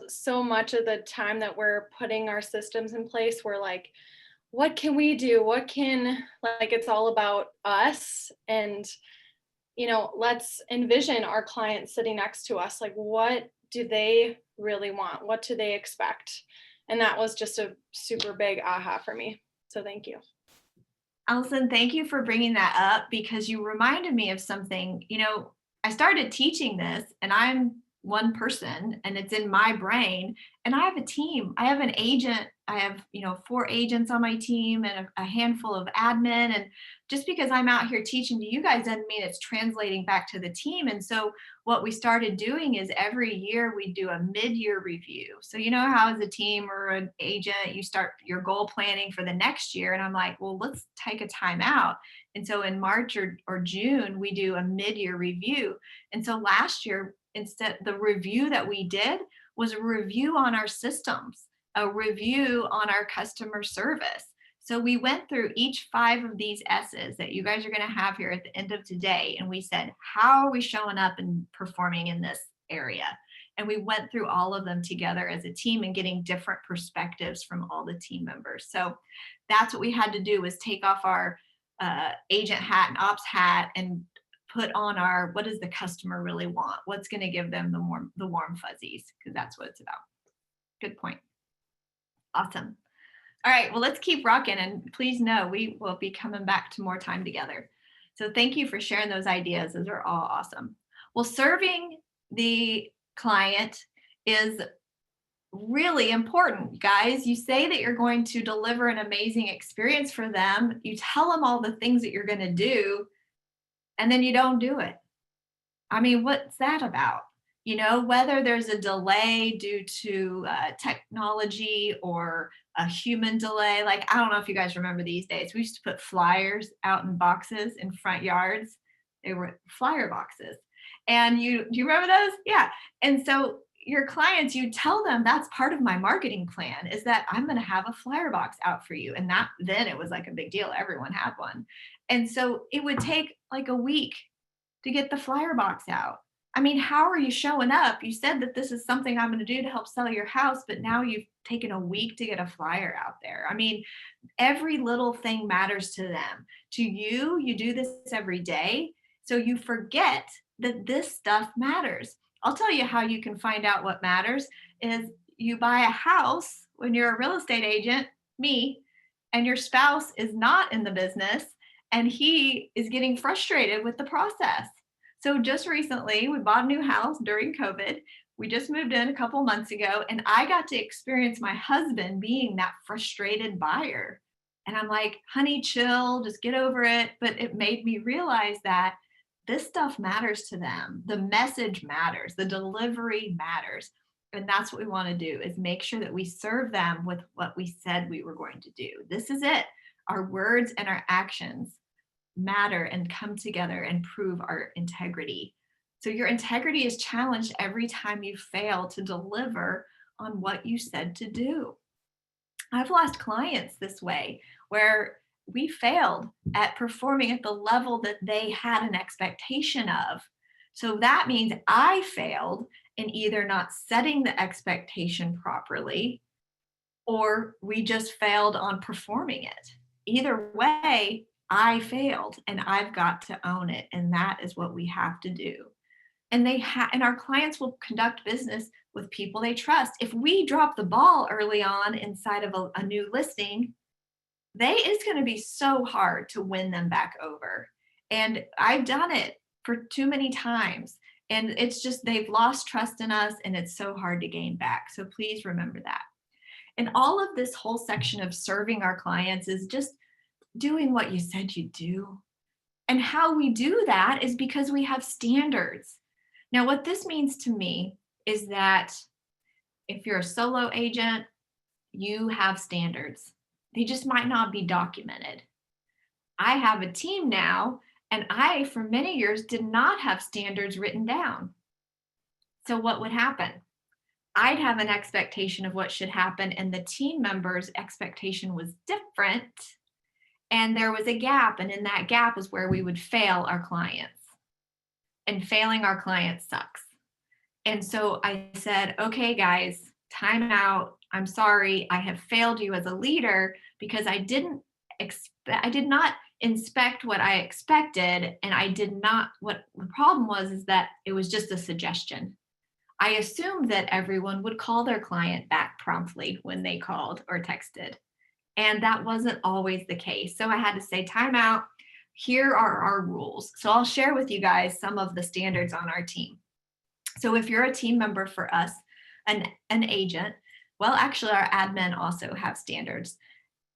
so much of the time that we're putting our systems in place, we're like, what can we do? It's all about us. And let's envision our clients sitting next to us. Like, what do they really want? What do they expect? And that was just a super big aha for me. So thank you.
Allison, thank you for bringing that up, because you reminded me of something. I started teaching this and I'm one person and it's in my brain, and I have a team. I have an agent. I have, 4 agents on my team and a handful of admin. And just because I'm out here teaching to you guys doesn't mean it's translating back to the team. And so what we started doing is every year we do a mid-year review. So how as a team or an agent, you start your goal planning for the next year. And I'm like, well, let's take a time out. And so in March or June, we do a mid-year review. And so last year, instead, the review that we did was a review on our systems, a review on our customer service. So we went through each 5 of these S's that you guys are going to have here at the end of today. And we said, how are we showing up and performing in this area? And we went through all of them together as a team and getting different perspectives from all the team members. So that's what we had to do, was take off our agent hat and ops hat and put on our, what does the customer really want? What's going to give them the warm fuzzies? Because that's what it's about. Good point. Awesome. All right, well, let's keep rocking, and please know we will be coming back to more time together. So thank you for sharing those ideas. Those are all awesome. Well, serving the client is really important, guys. You say that you're going to deliver an amazing experience for them. You tell them all the things that you're going to do, and then you don't do it. I mean, what's that about? Whether there's a delay due to technology or a human delay. Like, I don't know if you guys remember these days. We used to put flyers out in boxes in front yards. They were flyer boxes. And do you remember those? Yeah. And so your clients, you tell them that's part of my marketing plan, is that I'm going to have a flyer box out for you. And then it was like a big deal. Everyone had one. And so it would take like a week to get the flyer box out. I mean, how are you showing up? You said that this is something I'm going to do to help sell your house, but now you've taken a week to get a flyer out there. I mean, every little thing matters to them. To you, you do this every day. So you forget that this stuff matters. I'll tell you how you can find out what matters is you buy a house when you're a real estate agent, me, and your spouse is not in the business, and he is getting frustrated with the process. So just recently, we bought a new house during COVID. We just moved in a couple months ago, and I got to experience my husband being that frustrated buyer. And I'm like, honey, chill, just get over it. But it made me realize that this stuff matters to them. The message matters, the delivery matters. And that's what we want to do, is make sure that we serve them with what we said we were going to do. This is it. Our words and our actions matter and come together and prove our integrity. So your integrity is challenged every time you fail to deliver on what you said to do. I've lost clients this way, where we failed at performing at the level that they had an expectation of. So that means I failed in either not setting the expectation properly, or we just failed on performing it. Either way, I failed, and I've got to own it. And that is what we have to do. And and our clients will conduct business with people they trust. If we drop the ball early on inside of a new listing, it's going to be so hard to win them back over. And I've done it for too many times. And it's just, they've lost trust in us, and it's so hard to gain back. So please remember that. And all of this whole section of serving our clients is just doing what you said you'd do. And how we do that is because we have standards. Now, what this means to me is that if you're a solo agent, you have standards. They just might not be documented. I have a team now, and I, for many years, did not have standards written down. So what would happen? I'd have an expectation of what should happen, and the team member's expectation was different. And there was a gap, and in that gap is where we would fail our clients. And failing our clients sucks. And so I said, okay, guys, time out. I'm sorry. I have failed you as a leader because I did not inspect what I expected. And what the problem was is that it was just a suggestion. I assumed that everyone would call their client back promptly when they called or texted. And that wasn't always the case. So I had to say, time out. Here are our rules. So I'll share with you guys some of the standards on our team. So if you're a team member for us, an agent, well, actually our admin also have standards.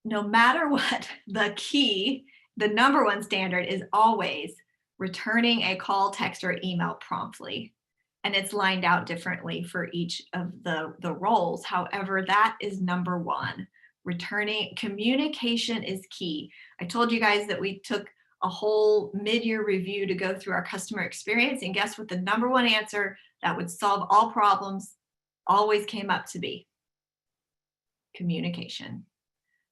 No matter what, the number one standard is always returning a call, text, or email promptly. And it's lined out differently for each of the roles. However, that is number one. Returning communication is key. I told you guys that we took a whole mid-year review to go through our customer experience, and guess what the number one answer that would solve all problems always came up to be? Communication.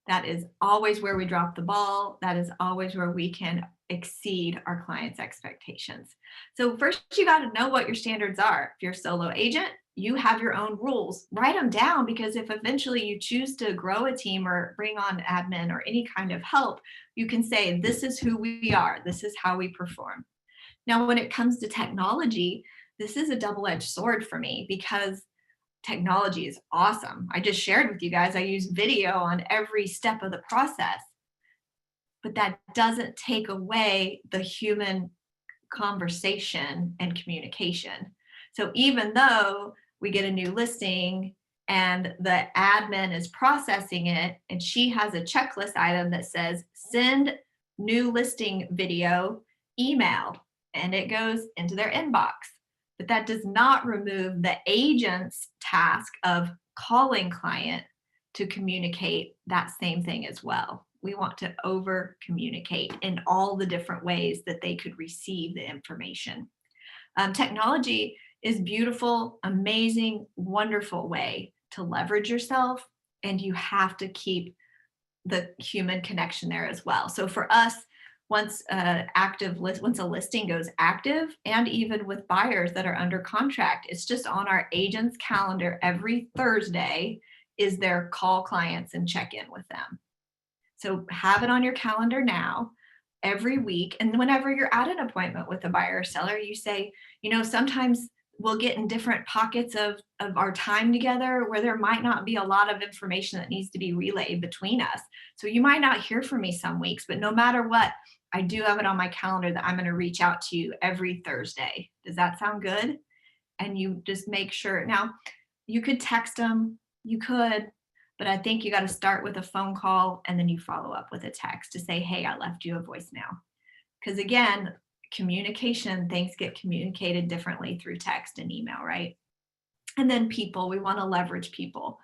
That is always where we drop the ball. That is always where we can exceed our clients' expectations. So first, you got to know what your standards are. If you're a solo agent, you have your own rules. Write them down, because if eventually you choose to grow a team or bring on admin or any kind of help, you can say, this is who we are. This is how we perform. Now, when it comes to technology, this is a double-edged sword for me, because technology is awesome. I just shared with you guys, I use video on every step of the process, but that doesn't take away the human conversation and communication. So even though we get a new listing and the admin is processing it, and she has a checklist item that says, send new listing video email, and it goes into their inbox. But that does not remove the agent's task of calling client to communicate that same thing as well. We want to over communicate in all the different ways that they could receive the information. Technology is beautiful, amazing, wonderful way to leverage yourself, and you have to keep the human connection there as well. So for us, once a listing goes active, and even with buyers that are under contract, it's just on our agent's calendar every Thursday is their call clients and check in with them. So have it on your calendar now every week. And whenever you're at an appointment with a buyer or seller, you say, sometimes we'll get in different pockets of our time together where there might not be a lot of information that needs to be relayed between us. So you might not hear from me some weeks, but no matter what, I do have it on my calendar that I'm going to reach out to you every Thursday. Does that sound good? And you just make sure. Now, you could text them, you could, but I think you got to start with a phone call and then you follow up with a text to say, hey, I left you a voicemail. Because again, communication, things get communicated differently through text and email, right? And then people, we want to leverage people.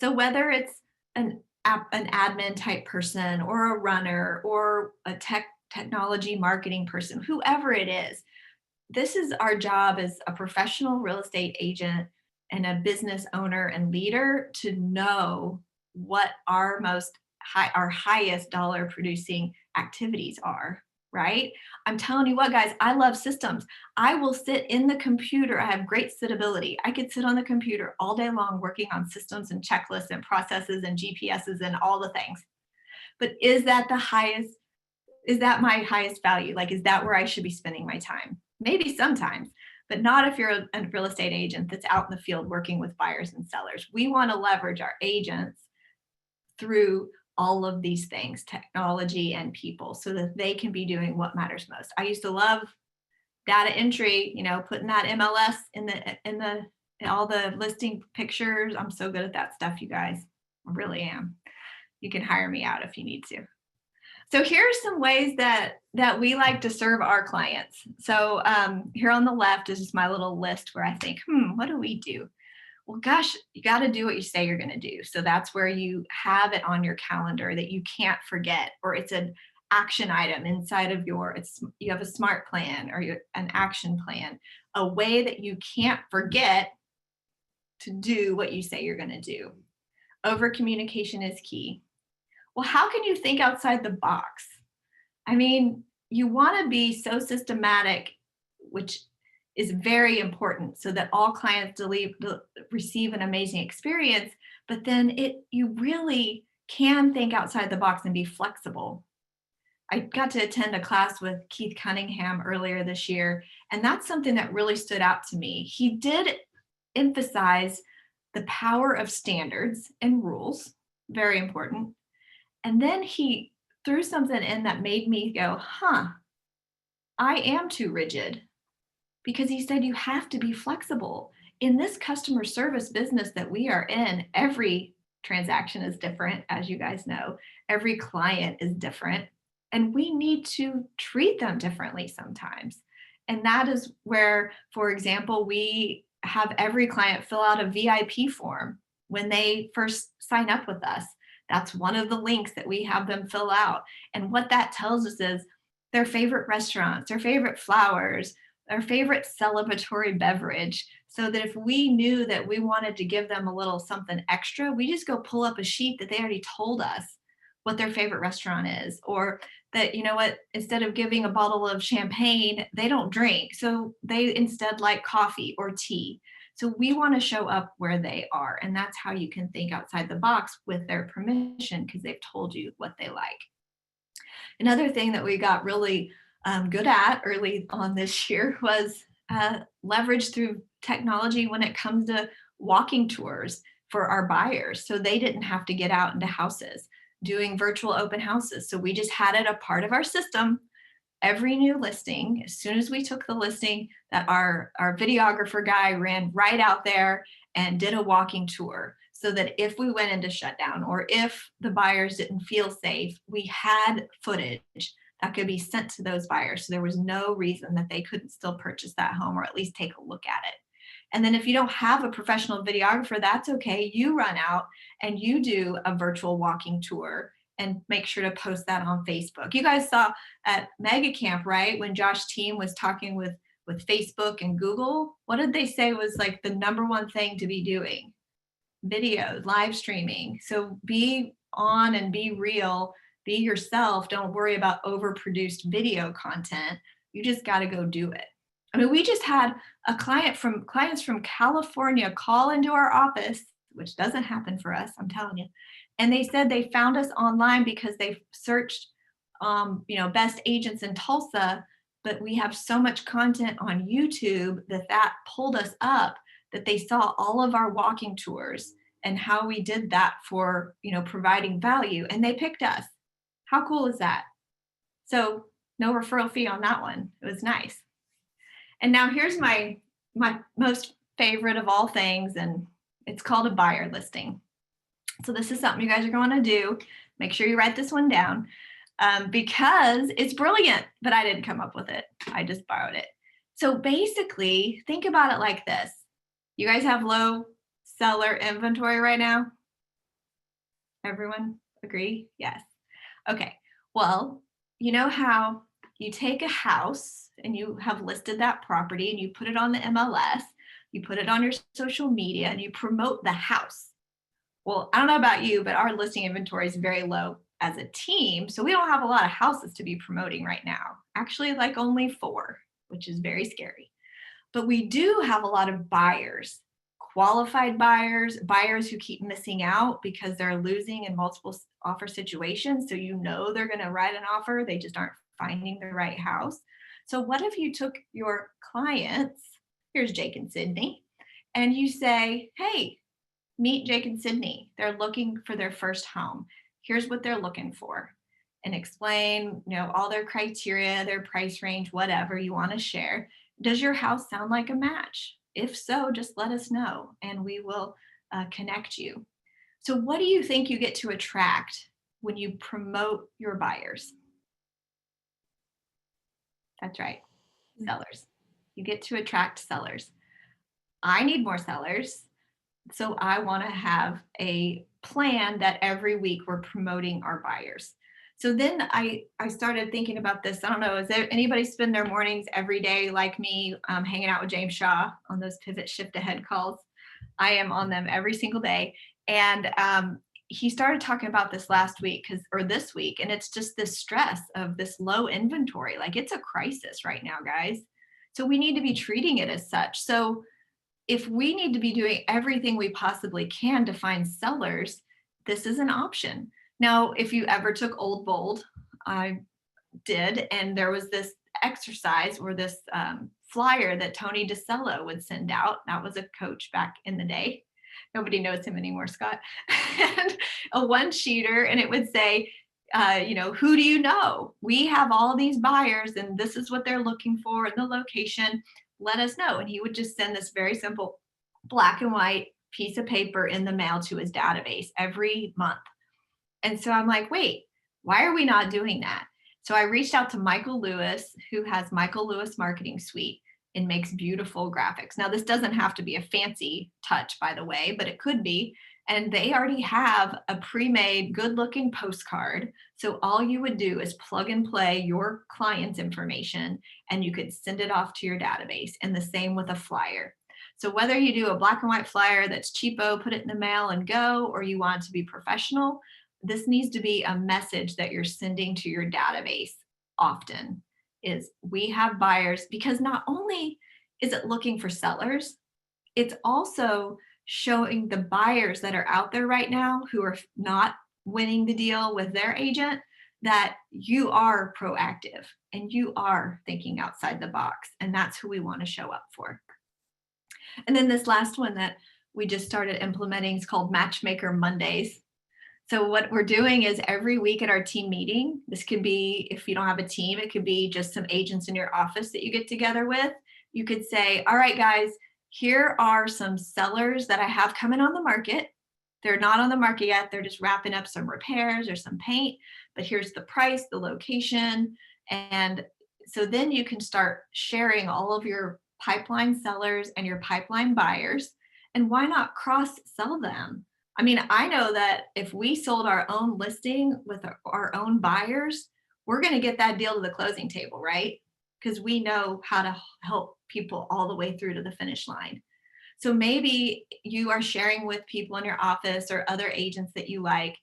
So whether it's an admin type person or a runner or a technology marketing person, whoever it is, this is our job as a professional real estate agent and a business owner and leader to know what our highest dollar producing activities are. Right? I'm telling you what, guys, I love systems. I will sit in the computer. I have great sittability. I could sit on the computer all day long working on systems and checklists and processes and GPSs and all the things. But is that my highest value? Like, is that where I should be spending my time? Maybe sometimes, but not if you're a real estate agent that's out in the field working with buyers and sellers. We want to leverage our agents through all of these things, technology and people, so that they can be doing what matters most. I used to love data entry, putting that MLS in all the listing pictures. I'm so good at that stuff, you guys. I really am. You can hire me out if you need to. So here are some ways that we like to serve our clients. So here on the left is just my little list where I think, what do we do? Well, gosh, you got to do what you say you're going to do. So that's where you have it on your calendar that you can't forget, or it's an action item inside of you have a SMART plan or an action plan, a way that you can't forget to do what you say you're going to do. Over communication is key. Well, how can you think outside the box? I mean, you want to be so systematic, which is very important so that all clients receive an amazing experience, but then you really can think outside the box and be flexible. I got to attend a class with Keith Cunningham earlier this year, and that's something that really stood out to me. He did emphasize the power of standards and rules, very important. And then he threw something in that made me go, I am too rigid. Because he said you have to be flexible. In this customer service business that we are in, every transaction is different, as you guys know. Every client is different, and we need to treat them differently sometimes. And that is where, for example, we have every client fill out a VIP form when they first sign up with us. That's one of the links that we have them fill out. And what that tells us is their favorite restaurants, their favorite flowers, their favorite celebratory beverage, so that if we knew that we wanted to give them a little something extra, we just go pull up a sheet that they already told us what their favorite restaurant is, or that, instead of giving a bottle of champagne, they don't drink. So they instead like coffee or tea. So we want to show up where they are. And that's how you can think outside the box with their permission, because they've told you what they like. Another thing that we got really good at early on this year was leverage through technology when it comes to walking tours for our buyers. So they didn't have to get out into houses, doing virtual open houses. So we just had it a part of our system. Every new listing, as soon as we took the listing, that our videographer guy ran right out there and did a walking tour, so that if we went into shutdown or if the buyers didn't feel safe, we had footage that could be sent to those buyers. So there was no reason that they couldn't still purchase that home, or at least take a look at it. And then if you don't have a professional videographer, that's okay. You run out and you do a virtual walking tour and make sure to post that on Facebook. You guys saw at Mega Camp, right? When Josh Team was talking with Facebook and Google, what did they say was like the number one thing to be doing? Videos, live streaming. So be on and be real. Be yourself. Don't worry about overproduced video content. You just got to go do it. I mean, we just had clients from California call into our office, which doesn't happen for us, I'm telling you. And they said they found us online because they searched, best agents in Tulsa, but we have so much content on YouTube that pulled us up, that they saw all of our walking tours and how we did that for, providing value, and they picked us. How cool is that? So no referral fee on that one. It was nice. And now here's my most favorite of all things, and it's called a buyer listing. So this is something you guys are going to do. Make sure you write this one down because it's brilliant, but I didn't come up with it. I just borrowed it. So basically, think about it like this. You guys have low seller inventory right now? Everyone agree? Yes. Okay. Well, you know how you take a house and you have listed that property and you put it on the MLS, you put it on your social media and you promote the house. Well, I don't know about you, but our listing inventory is very low as a team. So we don't have a lot of houses to be promoting right now. Actually, like only 4, which is very scary. But we do have a lot of buyers, qualified buyers, buyers who keep missing out because they're losing in multiple offer situations. So they're going to write an offer, they just aren't finding the right house. So what if you took your clients, here's Jake and Sydney, and you say, hey, meet Jake and Sydney. They're looking for their first home. Here's what they're looking for, and explain, all their criteria, their price range, whatever you want to share. Does your house sound like a match? If so, just let us know and we will connect you. So what do you think you get to attract when you promote your buyers? That's right, sellers. You get to attract sellers. I need more sellers. So I want to have a plan that every week we're promoting our buyers. So then I started thinking about this. I don't know, is there anybody spend their mornings every day like me, hanging out with James Shaw on those pivot shift ahead calls? I am on them every single day. And he started talking about this last week or this week, and it's just this stress of this low inventory. Like, it's a crisis right now, guys. So we need to be treating it as such. So if we need to be doing everything we possibly can to find sellers, this is an option. Now, if you ever took Old Bold, I did, and there was this exercise or this flyer that Tony DeCello would send out. That was a coach back in the day. Nobody knows him anymore, Scott. And a one-sheeter, and it would say, who do you know? We have all these buyers, and this is what they're looking for in the location. Let us know. And he would just send this very simple black and white piece of paper in the mail to his database every month. And so I'm like, wait, why are we not doing that? So I reached out to Michael Lewis, who has Michael Lewis Marketing Suite and makes beautiful graphics. Now, this doesn't have to be a fancy touch, by the way, but it could be. And they already have a pre-made, good-looking postcard. So all you would do is plug and play your client's information, and you could send it off to your database. And the same with a flyer. So whether you do a black and white flyer that's cheapo, put it in the mail and go, or you want it to be professional, this needs to be a message that you're sending to your database often. Is we have buyers, because not only is it looking for sellers, it's also showing the buyers that are out there right now who are not winning the deal with their agent that you are proactive and you are thinking outside the box, and that's who we want to show up for. And then this last one that we just started implementing is called Matchmaker Mondays. So what we're doing is every week at our team meeting, this could be, if you don't have a team, it could be just some agents in your office that you get together with. You could say, all right, guys, here are some sellers that I have coming on the market. They're not on the market yet. They're just wrapping up some repairs or some paint, but here's the price, the location. And so then you can start sharing all of your pipeline sellers and your pipeline buyers. And why not cross sell them? I mean, I know that if we sold our own listing with our own buyers, we're going to get that deal to the closing table, right? Because we know how to help people all the way through to the finish line. So maybe you are sharing with people in your office or other agents that you like,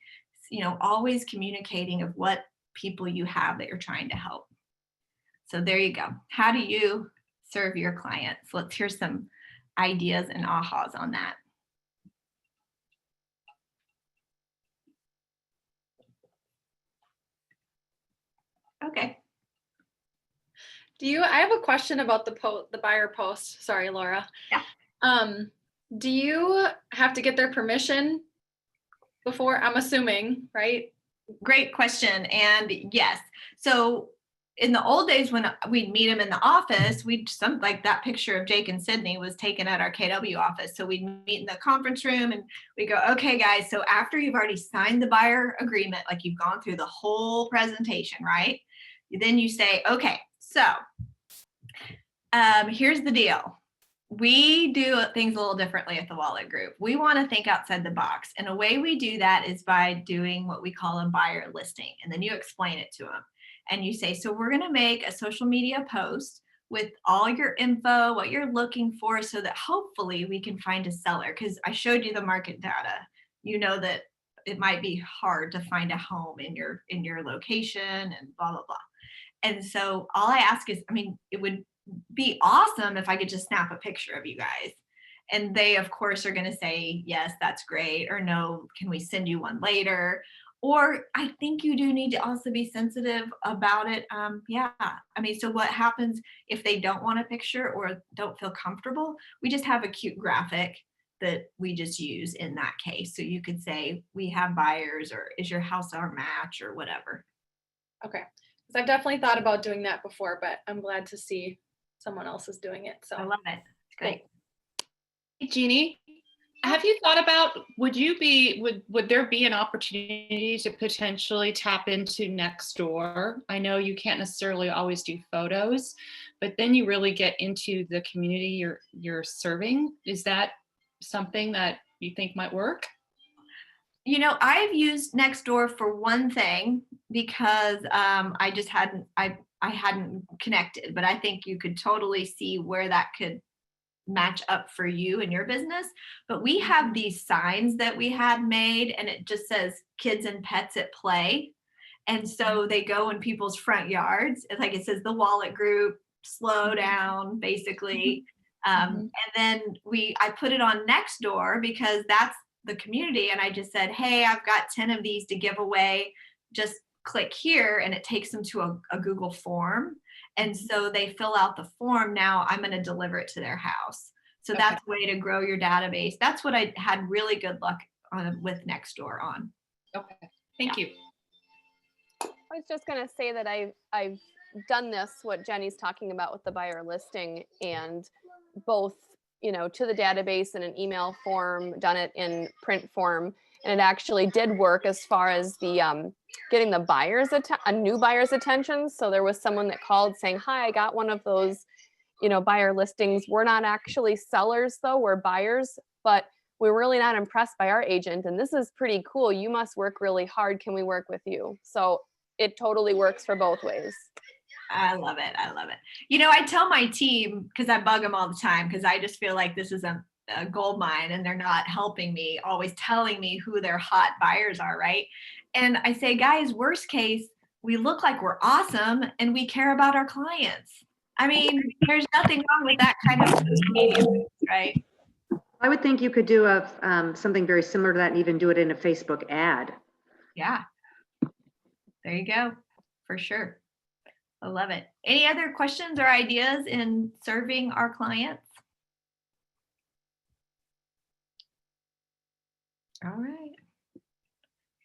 always communicating of what people you have that you're trying to help. So there you go. How do you serve your clients? Let's hear some ideas and ahas on that. Okay.
I have a question about the buyer post. Sorry, Laura.
Yeah.
Do you have to get their permission before? I'm assuming, right?
Great question. And yes, so in the old days when we'd meet them in the office, like that picture of Jake and Sydney was taken at our KW office. So we'd meet in the conference room and we go, okay, guys, so after you've already signed the buyer agreement, like you've gone through the whole presentation, right? Then you say, okay, so here's the deal. We do things a little differently at the Wolek Group. We want to think outside the box. And a way we do that is by doing what we call a buyer listing. And then you explain it to them. And you say, so we're going to make a social media post with all your info, what you're looking for, so that hopefully we can find a seller. Because I showed you the market data. You know that it might be hard to find a home in your location and blah, blah, blah. And so all I ask is, I mean, it would be awesome if I could just snap a picture of you guys. And they, of course, are going to say, yes, that's great. Or no, can we send you one later? Or I think you do need to also be sensitive about it. Yeah. I mean, so what happens if they don't want a picture or don't feel comfortable? We just have a cute graphic that we just use in that case. So you could say, we have buyers, or is your house our match, or whatever.
Okay. Because I've definitely thought about doing that before, but I'm glad to see someone else is doing it. So
I love it. It's great.
Hey, Jeannie, have you thought about, would there be an opportunity to potentially tap into Nextdoor? I know you can't necessarily always do photos, but then you really get into the community you're serving. Is that something that you think might work?
You know, I've used Nextdoor for one thing because I just hadn't connected, but I think you could totally see where that could match up for you and your business. But we have these signs that we had made, and it just says kids and pets at play. And so they go in people's front yards. It's like it says the Wolek Group, slow down, basically. And then I put it on Nextdoor because that's the community. And I just said, hey, I've got 10 of these to give away. Just click here, and it takes them to a Google form. And so they fill out the form. Now I'm going to deliver it to their house. So that's a way to grow your database. That's what I had really good luck with Nextdoor on.
Okay, thank you.
I was just going to say that I've done this, what Jenny's talking about with the buyer listing, and both, you know, to the database in an email form, done it in print form, and it actually did work as far as the getting the new buyer's attention. So there was someone that called saying, hi, I got one of those, you know, buyer listings. We're not actually sellers though, we're buyers, but we're really not impressed by our agent. And this is pretty cool. You must work really hard. Can we work with you? So it totally works for both ways.
I love it. I love it. You know, I tell my team, because I bug them all the time, because I just feel like this is a gold mine and they're not helping me, always telling me who their hot buyers are, right? And I say, guys, worst case, we look like we're awesome and we care about our clients. I mean, there's nothing wrong with that kind of social media, right?
I would think you could do something very similar to that and even do it in a Facebook ad.
Yeah. There you go. For sure. I love it. Any other questions or ideas in serving our clients? All right.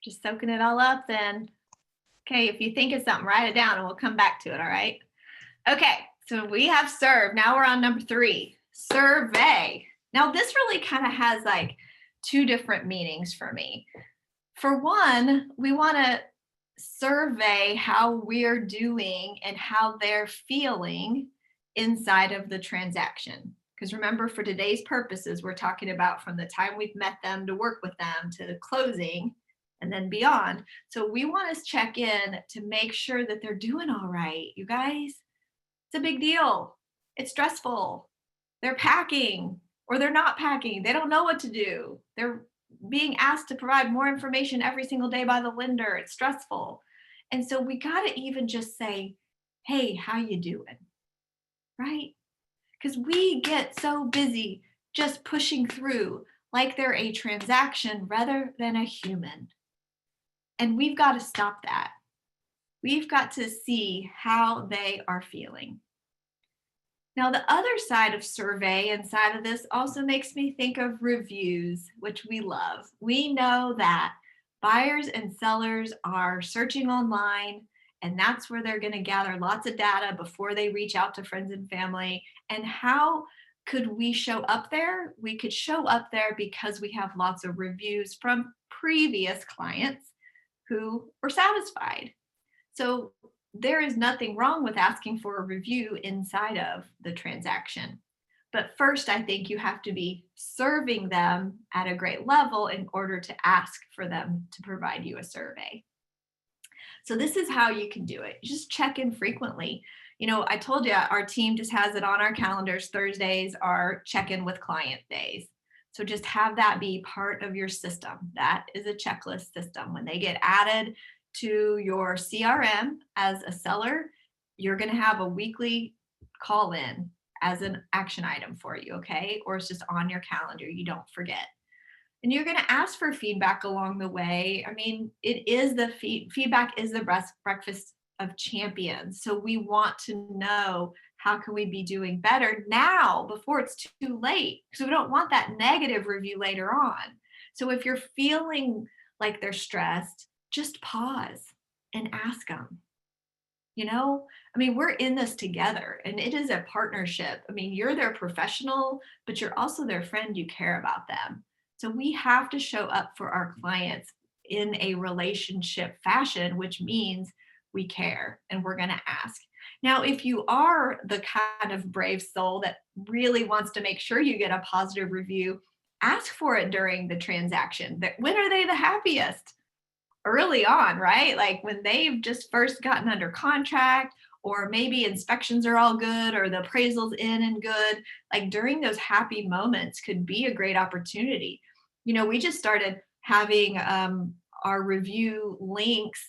Just soaking it all up then. Okay, if you think of something, write it down and we'll come back to it, all right? Okay, so we have serve. Now we're on number 3, survey. Now this really kind of has like 2 different meanings for me. For one, we want to survey how we're doing and how they're feeling inside of the transaction. Because remember, for today's purposes, we're talking about from the time we've met them to work with them to closing and then beyond. So we want to check in to make sure that they're doing all right. You guys, it's a big deal. It's stressful. They're packing or they're not packing. They don't know what to do. They're being asked to provide more information every single day by the lender. It's stressful. And so we got to even just say, hey, how you doing? Right? Because we get so busy just pushing through like they're a transaction rather than a human. And we've got to stop that. We've got to see how they are feeling. Now, the other side of survey inside of this also makes me think of reviews, which we love. We know that buyers and sellers are searching online, and that's where they're going to gather lots of data before they reach out to friends and family. And how could we show up there? We could show up there because we have lots of reviews from previous clients who were satisfied. So there is nothing wrong with asking for a review inside of the transaction. But first, I think you have to be serving them at a great level in order to ask for them to provide you a survey. So this is how you can do it. Just check in frequently. You know, I told you our team just has it on our calendars. Thursdays are check-in with client days. So just have that be part of your system. That is a checklist system. When they get added to your CRM as a seller, you're going to have a weekly call in as an action item for you, okay? Or it's just on your calendar. You don't forget. And you're going to ask for feedback along the way. I mean, it is the feedback is the breakfast of champions. So we want to know, how can we be doing better now before it's too late? Because we don't want that negative review later on. So if you're feeling like they're stressed, just pause and ask them. You know, I mean, we're in this together and it is a partnership. I mean, you're their professional, but you're also their friend. You care about them. So we have to show up for our clients in a relationship fashion, which means we care and we're going to ask. Now, if you are the kind of brave soul that really wants to make sure you get a positive review, ask for it during the transaction. When are they the happiest? Early on, right? Like when they've just first gotten under contract, or maybe inspections are all good, or the appraisal's in and good. Like during those happy moments could be a great opportunity. You know, we just started having our review links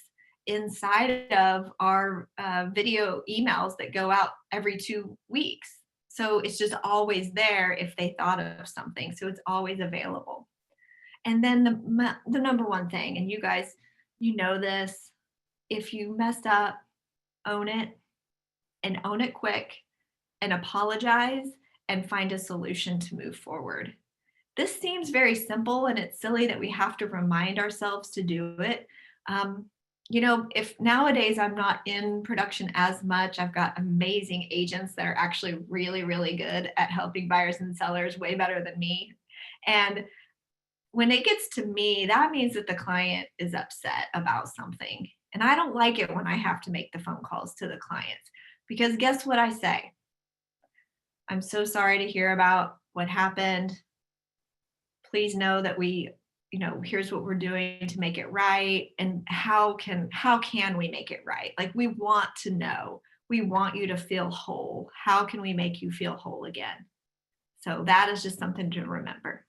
inside of our video emails that go out every 2 weeks. So it's just always there if they thought of something. So it's always available. And then the number one thing, and you guys, you know this, if you messed up, own it and own it quick and apologize and find a solution to move forward. This seems very simple and it's silly that we have to remind ourselves to do it. You know, if nowadays I'm not in production as much, I've got amazing agents that are actually really, really good at helping buyers and sellers, way better than me. And when it gets to me, that means that the client is upset about something. And I don't like it when I have to make the phone calls to the clients, because guess what I say? I'm so sorry to hear about what happened. Please know that here's what we're doing to make it right. And how can we make it right? Like, we want to know, we want you to feel whole. How can we make you feel whole again? So that is just something to remember.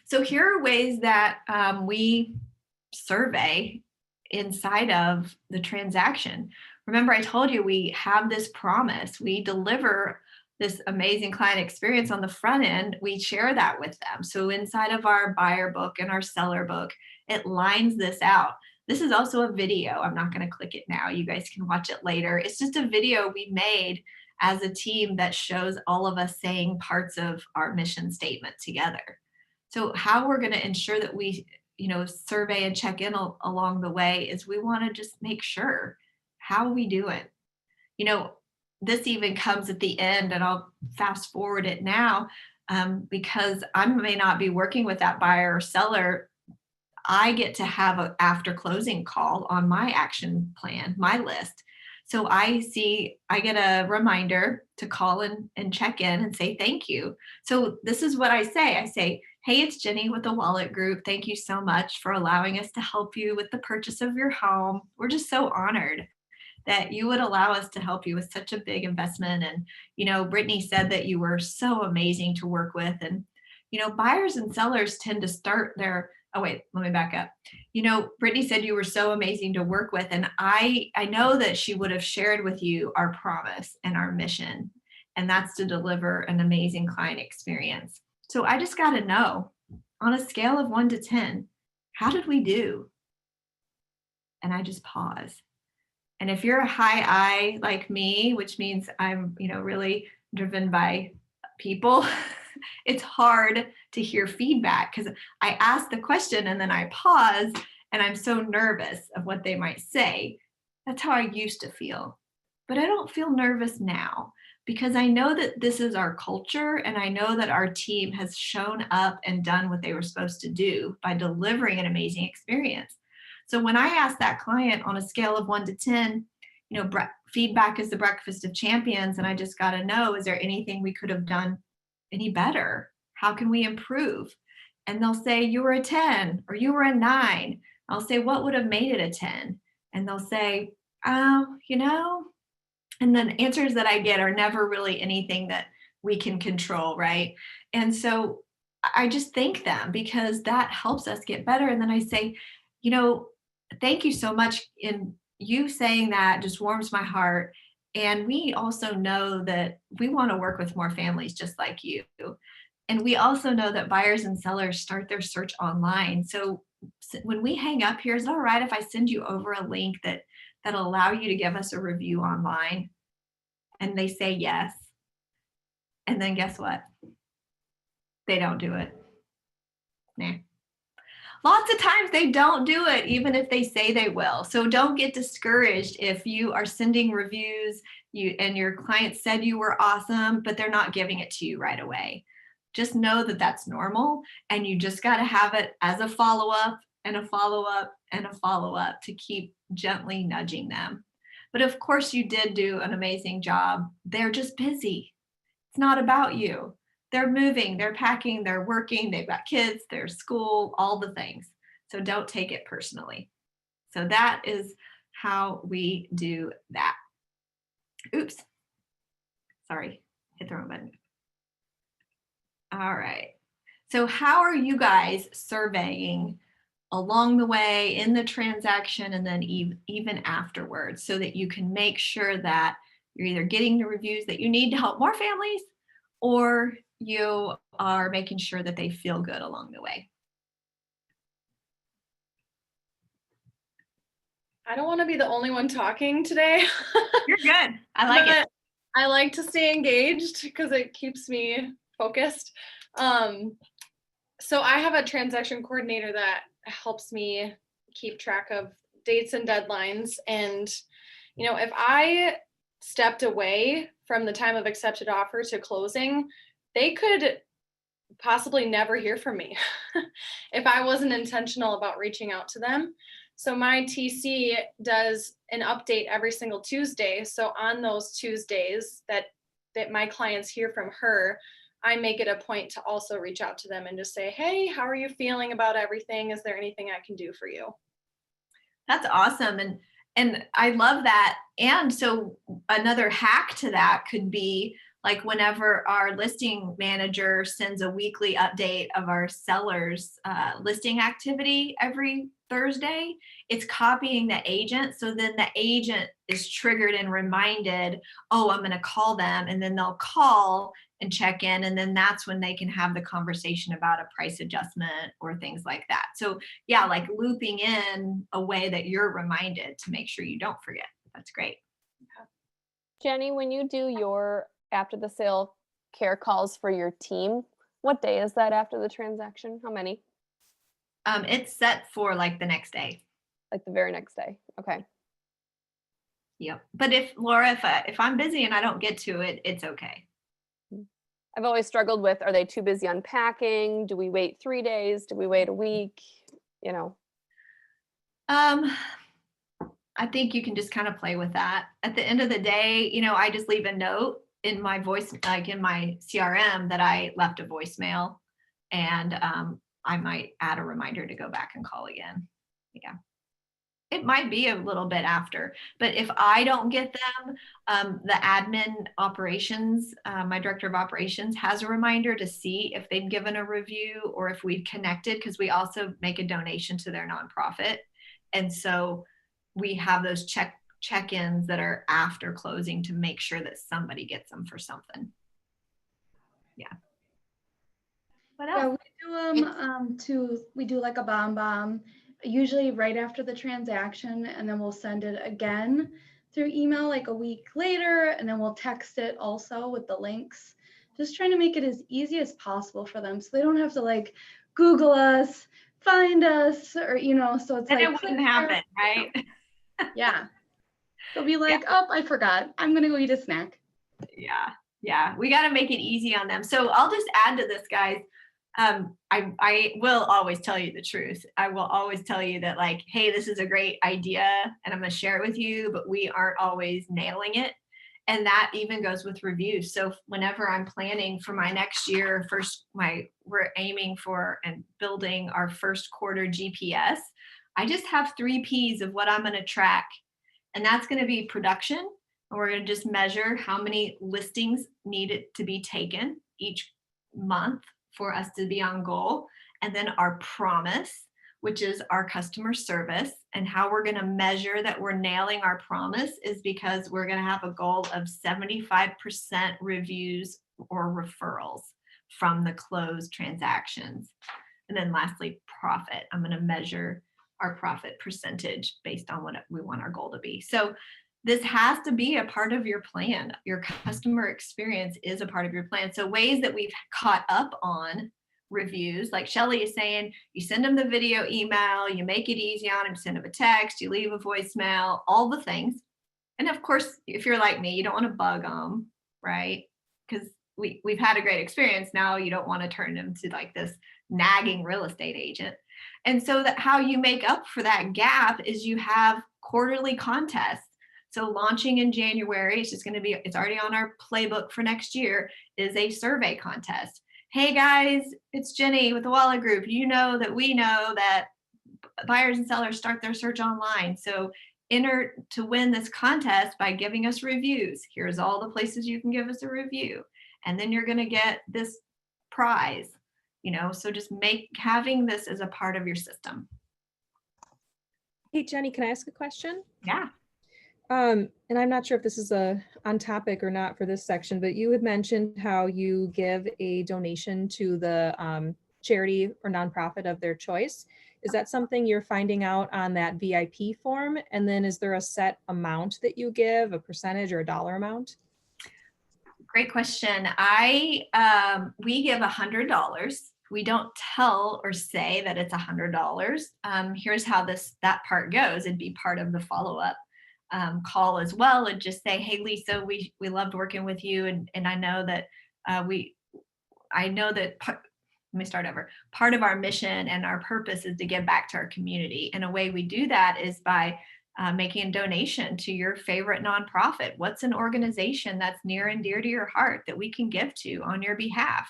So here are ways that we survey inside of the transaction. Remember, I told you we have this promise. We deliver this amazing client experience on the front end. We share that with them. So inside of our buyer book and our seller book, it lines this out. This is also a video. I'm not going to click it now. You guys can watch it later. It's just a video we made as a team that shows all of us saying parts of our mission statement together. So how we're going to ensure that we, survey and check in along the way is we want to just make sure, how are we doing? This even comes at the end, and I'll fast forward it now because I may not be working with that buyer or seller. I get to have an after closing call on my action plan, my list. So I get a reminder to call and check in and say thank you. So this is what I say. I say, hey, it's Jennie with the Wolek Group. Thank you so much for allowing us to help you with the purchase of your home. We're just so honored that you would allow us to help you with such a big investment. And, Brittany said that you were so amazing to work with. And, buyers and sellers tend to start their, oh, wait, let me back up. Brittany said you were so amazing to work with. And I know that she would have shared with you our promise and our mission, and that's to deliver an amazing client experience. So I just got to know, on a scale of 1 to 10, how did we do? And I just pause. And if you're a high I like me, which means I'm, really driven by people, it's hard to hear feedback because I ask the question and then I pause and I'm so nervous of what they might say. That's how I used to feel. But I don't feel nervous now because I know that this is our culture and I know that our team has shown up and done what they were supposed to do by delivering an amazing experience. So when I ask that client on a scale of 1 to 10, feedback is the breakfast of champions, and I just got to know, is there anything we could have done any better? How can we improve? And they'll say, you were a 10 or you were a 9. I'll say, what would have made it a 10? And they'll say, and then answers that I get are never really anything that we can control, right? And so I just thank them because that helps us get better. And then I say, thank you so much. In you saying that just warms my heart. And we also know that we want to work with more families just like you. And we also know that buyers and sellers start their search online. So when we hang up here, is it all right if I send you over a link that'll allow you to give us a review online? And they say yes. And then guess what? They don't do it. Nah. Lots of times they don't do it, even if they say they will. So don't get discouraged if you are sending reviews and your client said you were awesome, but they're not giving it to you right away. Just know that that's normal, and you just got to have it as a follow-up and a follow-up and a follow-up to keep gently nudging them. But of course you did do an amazing job. They're just busy. It's not about you. They're moving, they're packing, they're working, they've got kids, their school, all the things. So don't take it personally. So that is how we do that. Oops. Sorry, hit the wrong button. All right. So how are you guys surveying along the way in the transaction and then even afterwards so that you can make sure that you're either getting the reviews that you need to help more families or you are making sure that they feel good along the way?
I don't want to be the only one talking today.
You're good. I like it.
I like to stay engaged because it keeps me focused. So I have a transaction coordinator that helps me keep track of dates and deadlines. And, if I stepped away from the time of accepted offer to closing, they could possibly never hear from me if I wasn't intentional about reaching out to them. So my TC does an update every single Tuesday. So on those Tuesdays that my clients hear from her, I make it a point to also reach out to them and just say, hey, how are you feeling about everything? Is there anything I can do for you?
That's awesome. And I love that. And so another hack to that could be like whenever our listing manager sends a weekly update of our sellers listing activity every Thursday, it's copying the agent. So then the agent is triggered and reminded, oh, I'm going to call them. And then they'll call and check in. And then that's when they can have the conversation about a price adjustment or things like that. So yeah, like looping in a way that you're reminded to make sure you don't forget. That's great.
Jenny, when you do your after the sale care calls for your team, what day is that after the transaction? How many?
It's set for like the next day.
Like the very next day. Okay.
Yep. But if Laura, if I'm busy and I don't get to it, it's okay.
I've always struggled with, are they too busy unpacking? Do we wait 3 days? Do we wait a week?
I think you can just kind of play with that. At the end of the day, I just leave a note in my voice, like in my CRM, that I left a voicemail, and I might add a reminder to go back and call again. Yeah. It might be a little bit after, but if I don't get them, the admin operations, my director of operations has a reminder to see if they've given a review or if we've connected, because we also make a donation to their nonprofit. And so we have those check-ins that are after closing to make sure that somebody gets them for something. Yeah. What else?
Yeah, we do like a bomb, usually right after the transaction, and then we'll send it again through email like a week later, and then we'll text it also with the links. Just trying to make it as easy as possible for them so they don't have to like Google us, find us, or, so it's
Then
like,
it
click
wouldn't
here.
happen, right?
Yeah. They'll be like, oh, I forgot. I'm going to go eat a snack.
Yeah. We got to make it easy on them. So I'll just add to this, guys. I will always tell you the truth. I will always tell you that, like, hey, this is a great idea and I'm going to share it with you, but we aren't always nailing it. And that even goes with reviews. So whenever I'm planning for my next year, we're aiming for and building our first quarter GPS. I just have 3 P's of what I'm going to track. And that's going to be production. And we're going to just measure how many listings needed to be taken each month for us to be on goal. And then our promise, which is our customer service. And how we're going to measure that we're nailing our promise is because we're going to have a goal of 75% reviews or referrals from the closed transactions. And then lastly, profit. I'm going to measure our profit percentage based on what we want our goal to be. So this has to be a part of your plan. Your customer experience is a part of your plan. So ways that we've caught up on reviews, like Shelly is saying, you send them the video email, you make it easy on them, send them a text, you leave a voicemail, all the things. And of course, if you're like me, you don't want to bug them, right? Because we've had a great experience. Now you don't want to turn them to like this nagging real estate agent. And so that how you make up for that gap is you have quarterly contests. So launching in January, it's already on our playbook for next year, is a survey contest. Hey guys, it's Jenny with the Wolek Group. You know that we know that buyers and sellers start their search online. So enter to win this contest by giving us reviews. Here's all the places you can give us a review. And then you're going to get this prize, so just having this as a part of your system.
Hey, Jenny, can I ask a question?
Yeah.
And I'm not sure if this is on topic or not for this section, but you had mentioned how you give a donation to the charity or nonprofit of their choice. Is that something you're finding out on that VIP form? And then is there a set amount that you give, a percentage or a dollar amount?
Great question. We give $100. We don't tell or say that it's $100. Here's how that part goes. It'd be part of the follow-up call as well, and just say, hey, Lisa, we loved working with you. And I know that let me start over. Part of our mission and our purpose is to give back to our community. And a way we do that is by making a donation to your favorite nonprofit. What's an organization that's near and dear to your heart that we can give to on your behalf?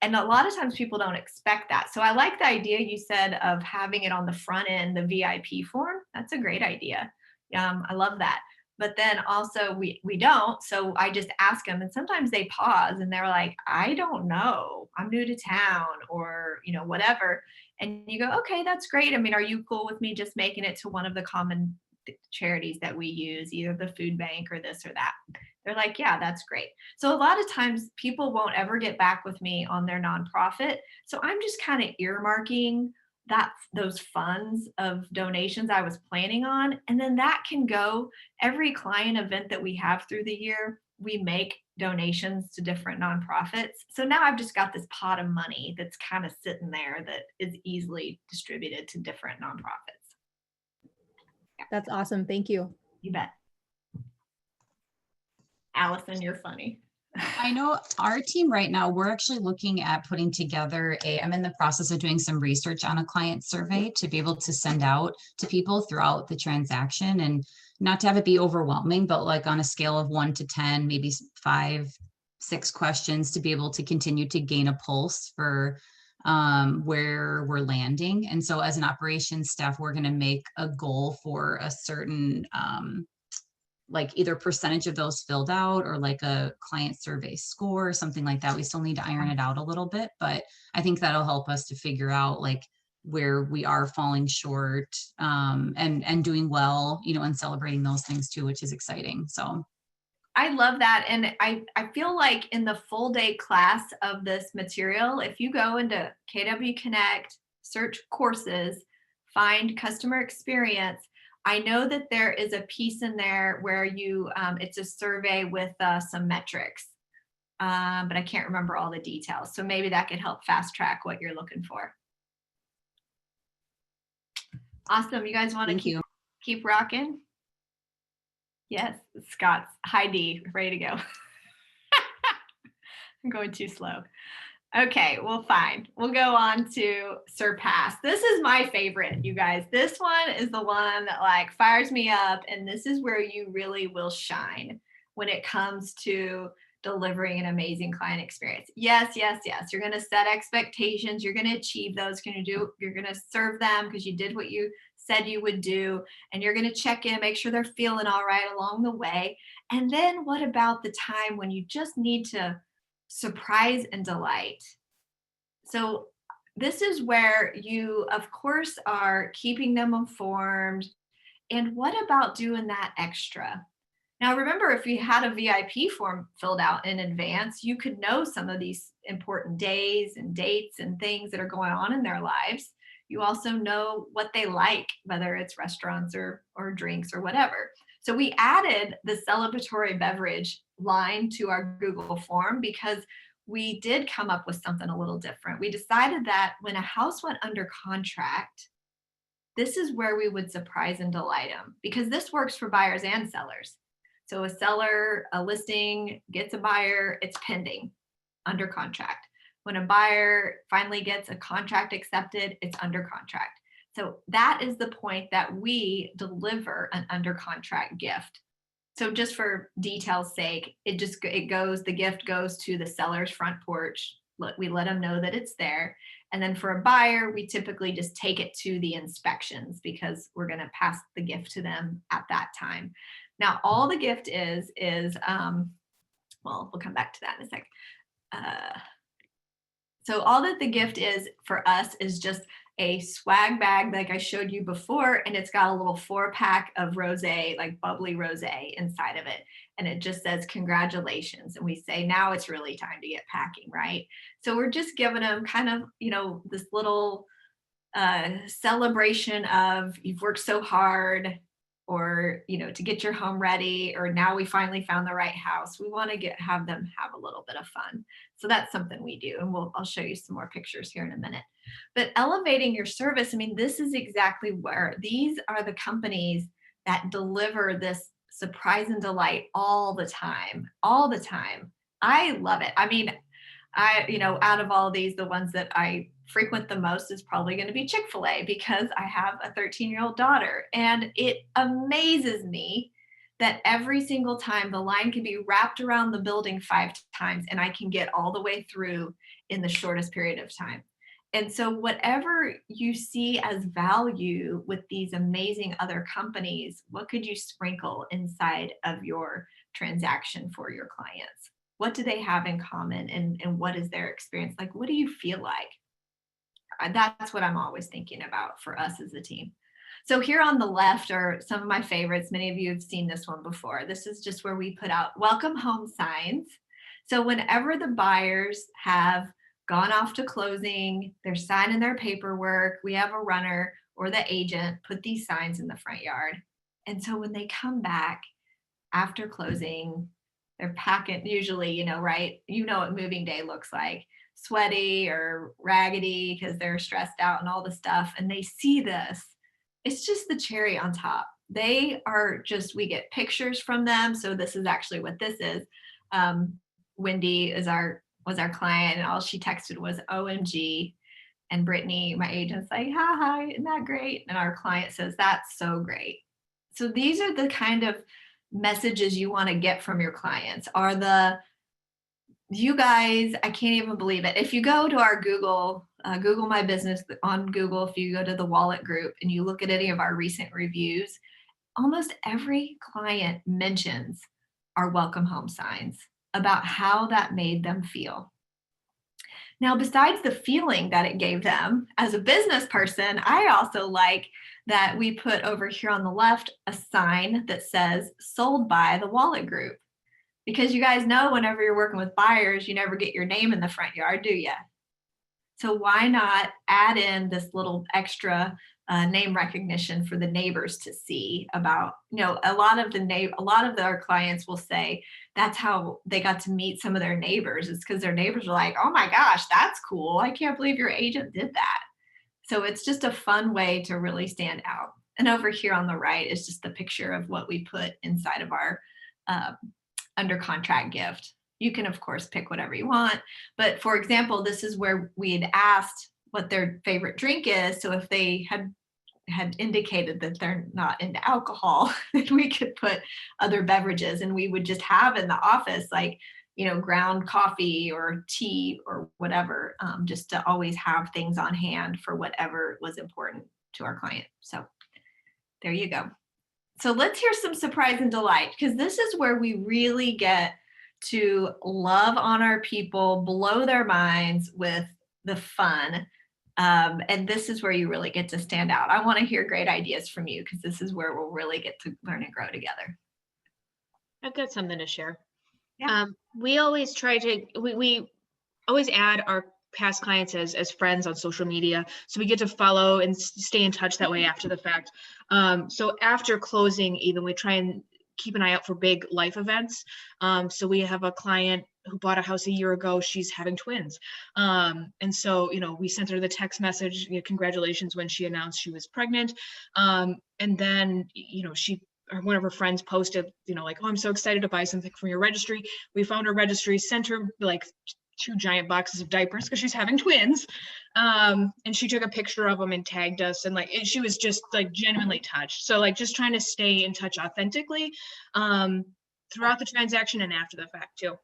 And a lot of times people don't expect that. So I like the idea you said of having it on the front end, the VIP form. That's a great idea. I love that. But then also we don't. So I just ask them, and sometimes they pause and they're like, I don't know. I'm new to town, or, whatever. And you go, okay, that's great. I mean, are you cool with me just making it to one of the common charities that we use, either the food bank or this or that? They're like, yeah, that's great. So a lot of times people won't ever get back with me on their nonprofit. So I'm just kind of earmarking those funds of donations I was planning on. And then that can go every client event that we have through the year. We make donations to different nonprofits. So now I've just got this pot of money that's kind of sitting there that is easily distributed to different nonprofits. Yeah.
That's awesome. Thank you.
You bet. Allison, you're funny.
I know our team right now, we're actually looking at putting together I'm in the process of doing some research on a client survey to be able to send out to people throughout the transaction, and not to have it be overwhelming, but like on a scale of 1 to 10, maybe 5, 6 questions to be able to continue to gain a pulse for where we're landing. And so as an operations staff, we're going to make a goal for a certain like either percentage of those filled out or like a client survey score or something like that. We still need to iron it out a little bit, but I think that'll help us to figure out like where we are falling short and doing well, and celebrating those things too, which is exciting. So
I love that. And I feel like in the full day class of this material, if you go into KW Connect, search courses, find customer experience, I know that there is a piece in there where you, it's a survey with some metrics, but I can't remember all the details. So maybe that could help fast track what you're looking for. Awesome. You guys want to keep rocking? Yes, Scott's high D, ready to go. I'm going too slow. Okay, well, fine. We'll go on to surpass. This is my favorite, you guys. This one is the one that like fires me up, and this is where you really will shine when it comes to delivering an amazing client experience. Yes, yes, yes. You're going to set expectations. You're going to achieve those. You're going to serve them because you did what you said you would do, and you're going to check in, make sure they're feeling all right along the way. And then what about the time when you just need to surprise and delight? So this is where you, of course, are keeping them informed. And what about doing that extra? Now, remember, if you had a VIP form filled out in advance, you could know some of these important days and dates and things that are going on in their lives. You also know what they like, whether it's restaurants or drinks or whatever. So we added the celebratory beverage line to our Google form because we did come up with something a little different. We decided that when a house went under contract, this is where we would surprise and delight them, because this works for buyers and sellers. So a seller, a listing gets a buyer, it's pending, under contract. When a buyer finally gets a contract accepted, it's under contract. So that is the point that we deliver an under contract gift. So just for detail's sake, the gift goes to the seller's front porch. We let them know that it's there. And then for a buyer, we typically just take it to the inspections because we're going to pass the gift to them at that time. Now, all the gift is well, we'll come back to that in a sec. So all that the gift is for us is just a swag bag like I showed you before, and it's got a little 4-pack of rosé, like bubbly rosé inside of it. And it just says congratulations. And we say, now it's really time to get packing, right? So we're just giving them kind of, this little celebration of you've worked so hard, or to get your home ready, or now we finally found the right house. We want to have them have a little bit of fun. So that's something we do, and I'll show you some more pictures here in a minute. But elevating your service, this is exactly where these are the companies that deliver this surprise and delight all the time. I love it. Out of all these, the ones that I frequent the most is probably going to be Chick-fil-A, because I have a 13-year-old daughter, and it amazes me that every single time the line can be wrapped around the building 5 times and I can get all the way through in the shortest period of time. And so whatever you see as value with these amazing other companies, what could you sprinkle inside of your transaction for your clients? What do they have in common, and what is their experience like? What do you feel like? That's what I'm always thinking about for us as a team. So here on the left are some of my favorites. Many of you have seen this one before. This is just where we put out welcome home signs. So whenever the buyers have gone off to closing, they're signing their paperwork, we have a runner or the agent put these signs in the front yard. And so when they come back after closing, they're packing, usually, right? What moving day looks like. Sweaty or raggedy because they're stressed out and all the stuff. And they see this. It's just the cherry on top. We get pictures from them. So this is actually what this is. Wendy was our client, and all she texted was OMG. And Brittany, my agent's like, hi, isn't that great? And our client says, that's so great. So these are the kind of messages you want to get from your clients. You guys, I can't even believe it. If you go to our Google My Business on Google, if you go to the Wolek group and you look at any of our recent reviews, almost every client mentions our welcome home signs about how that made them feel. Now, besides the feeling that it gave them as a business person, I also like that we put over here on the left a sign that says sold by the Wolek group. Because you guys know whenever you're working with buyers, you never get your name in the front yard, do you? So why not add in this little extra name recognition for the neighbors to see about, a lot of our clients will say that's how they got to meet some of their neighbors. It's because their neighbors are like, oh my gosh, that's cool. I can't believe your agent did that. So it's just a fun way to really stand out. And over here on the right is just the picture of what we put inside of our under contract gift. You can, of course, pick whatever you want. But for example, this is where we had asked what their favorite drink is. So if they had indicated that they're not into alcohol, then we could put other beverages, and we would just have in the office, like, ground coffee or tea or whatever, just to always have things on hand for whatever was important to our client. So there you go. So let's hear some surprise and delight, because this is where we really get to love on our people, blow their minds with the fun. And this is where you really get to stand out. I want to hear great ideas from you, because this is where we'll really get to learn and grow together.
I've got something to share.
Yeah.
We always try to, we always add our past clients as friends on social media. So we get to follow and stay in touch that way after the fact. So after closing, even we try and keep an eye out for big life events. So we have a client who bought a house a year ago. She's having twins. And so, we sent her the text message, congratulations, when she announced she was pregnant. And then, one of her friends posted, like, oh, I'm so excited to buy something from your registry. We found her registry, sent her like 2 giant boxes of diapers because she's having twins. And she took a picture of them and tagged us. And she was just like genuinely touched. So just trying to stay in touch authentically throughout the transaction and after the fact too.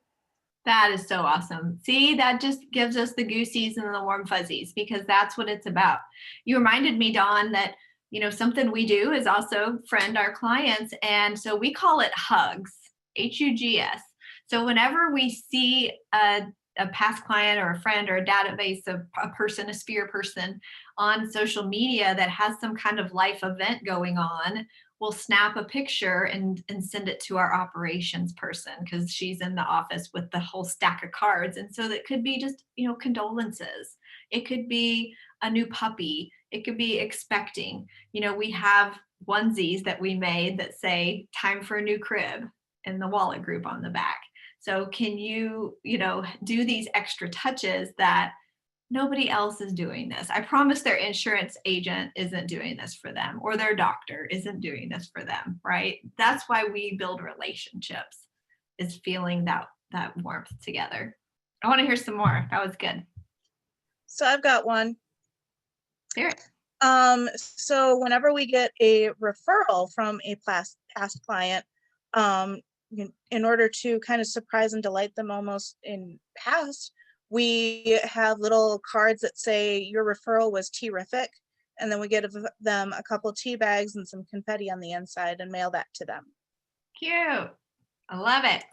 That is so awesome. See, that just gives us the goosies and the warm fuzzies, because that's what it's about. You reminded me, Dawn, that something we do is also friend our clients. And so we call it hugs, HUGS. So whenever we see a past client or a friend or a database of a person, a sphere person on social media that has some kind of life event going on, we'll snap a picture and send it to our operations person, because she's in the office with the whole stack of cards. And so that could be just, condolences. It could be a new puppy. It could be expecting. We have onesies that we made that say time for a new crib in the Wolek group on the back. So can you, do these extra touches that nobody else is doing this? I promise their insurance agent isn't doing this for them, or their doctor isn't doing this for them, right? That's why we build relationships, is feeling that warmth together. I want to hear some more. That was good.
So I've got one.
Hear it.
So whenever we get a referral from a past client, in order to kind of surprise and delight them almost in past, we have little cards that say your referral was terrific, and then we give them a couple tea bags and some confetti on the inside and mail that to them.
Cute. I love it.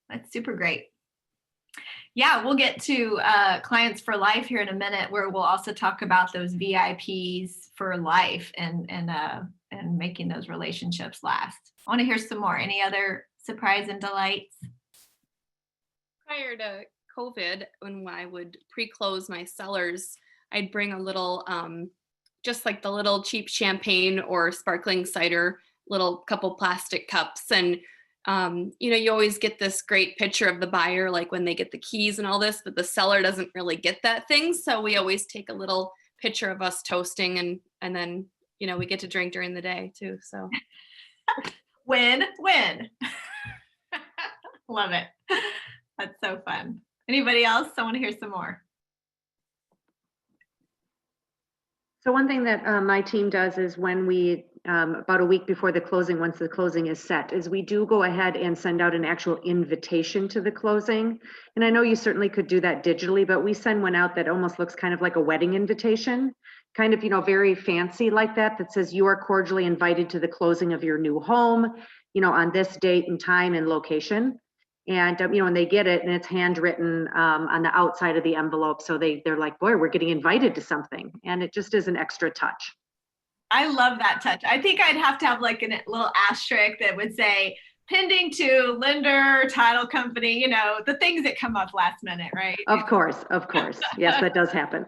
That's super great. Yeah, we'll get to clients for life here in a minute, where we'll also talk about those VIPs for life and making those relationships last. I want to hear some more. Any other surprise and delights?
Prior to COVID, when I would pre-close my sellers, I'd bring a little, just like the little cheap champagne or sparkling cider, little couple plastic cups. And you always get this great picture of the buyer, like when they get the keys and all this, but the seller doesn't really get that thing. So we always take a little picture of us toasting, and then, we get to drink during the day too. So
win. Love it. That's so fun. Anybody else? I want to hear some more.
So one thing that my team does is when we, about a week before the closing, once the closing is set, is we do go ahead and send out an actual invitation to the closing. And I know you certainly could do that digitally, but we send one out that almost looks kind of like a wedding invitation, kind of, very fancy like that says you are cordially invited to the closing of your new home, on this date and time and location. And, when they get it, and it's handwritten on the outside of the envelope. So they're like, boy, we're getting invited to something. And it just is an extra touch.
I love that touch. I think I'd have to have like a little asterisk that would say, pending to lender, title company, the things that come up last minute, right?
Of course. Yes, that does happen.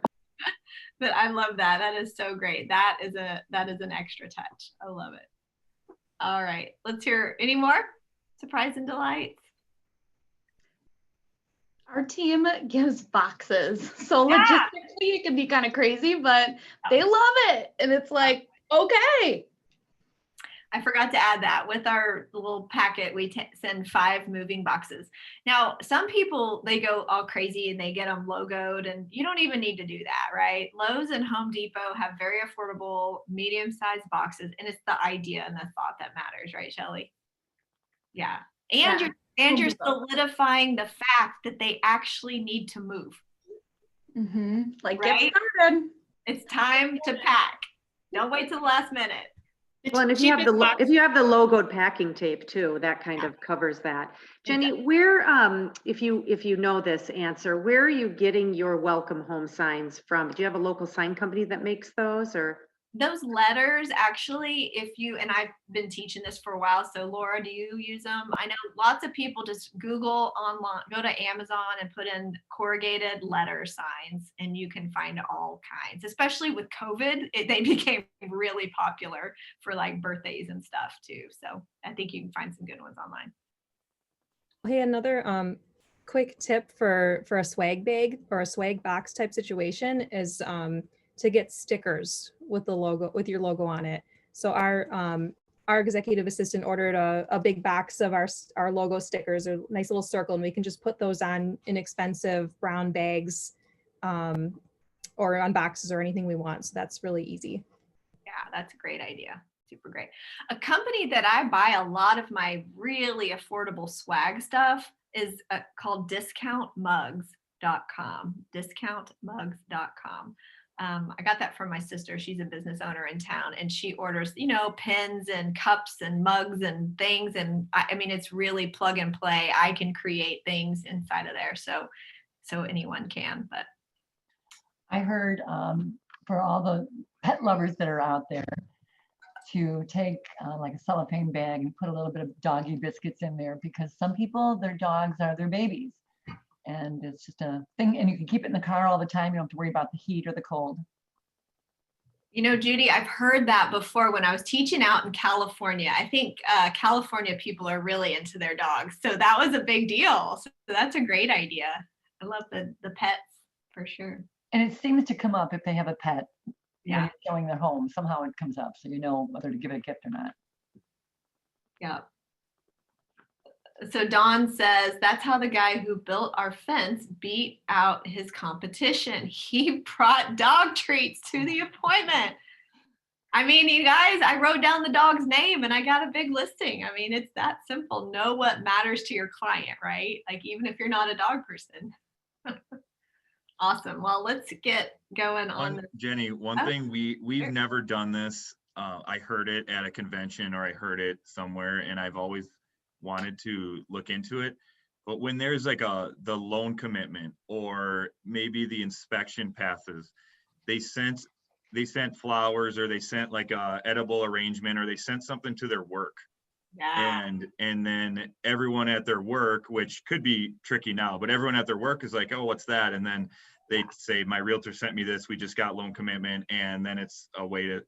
But I love that. That is so great. That is an extra touch. I love it. All right, let's hear any more surprise and delights.
Our team gives boxes. So logistically, it can be kind of crazy, but they love it. And it's like, okay.
I forgot to add that with our little packet, we send 5 moving boxes. Now, some people, they go all crazy and they get them logoed, and you don't even need to do that, right? Lowe's and Home Depot have very affordable, medium-sized boxes, and it's the idea and the thought that matters, right, Shelley? Yeah. And you're solidifying the fact that they actually need to move.
Like,
right?
get started.
It's time to pack. Don't wait till the last minute.
Well, and if you have the logoed packing tape too, that kind of covers that. Jenny, where, if you know this answer, where are you getting your welcome home signs from? Do you have a local sign company that makes those, or?
Those letters, actually, and I've been teaching this for a while, so Laura, do you use them? I know lots of people just Google online, go to Amazon and put in corrugated letter signs, and you can find all kinds, especially with COVID, they became really popular for like birthdays and stuff too. So I think you can find some good ones online.
Hey, another quick tip for a swag bag or a swag box type situation is to get stickers with your logo on it. So our executive assistant ordered a big box of our logo stickers, a nice little circle, and we can just put those on inexpensive brown bags or on boxes or anything we want. So that's really easy.
Yeah, that's a great idea. Super great. A company that I buy a lot of my really affordable swag stuff is called discountmugs.com. Discountmugs.com. I got that from my sister. She's a business owner in town, and she orders, pens and cups and mugs and things. And I mean, it's really plug and play. I can create things inside of there. So anyone can, but.
I heard for all the pet lovers that are out there to take like a cellophane bag and put a little bit of doggy biscuits in there, because some people, their dogs are their babies. And it's just a thing, and you can keep it in the car all the time. You don't have to worry about the heat or the cold.
Judy, I've heard that before when I was teaching out in California. I think California people are really into their dogs. So that was a big deal. So that's a great idea. I love the pets for sure.
And it seems to come up if they have a pet.
Yeah.
Showing their home, somehow it comes up. So you know whether to give it a gift or not.
Yeah. So Dawn says, that's how the guy who built our fence beat out his competition. He brought dog treats to the appointment. I mean, you guys, I wrote down the dog's name and I got a big listing. I mean, it's that simple. Know what matters to your client, right? Like, even if you're not a dog person. Awesome. Well, let's get going on.
Jenny, one thing we've never done this. I heard it at a convention or I heard it somewhere, and I've always wanted to look into it. But when there's like the loan commitment or maybe the inspection passes, they sent flowers, or they sent like a edible arrangement, or they sent something to their work.
Yeah.
And then everyone at their work, which could be tricky now, but everyone at their work is like, oh, what's that? And then they say, my realtor sent me this, we just got loan commitment. And then it's a way to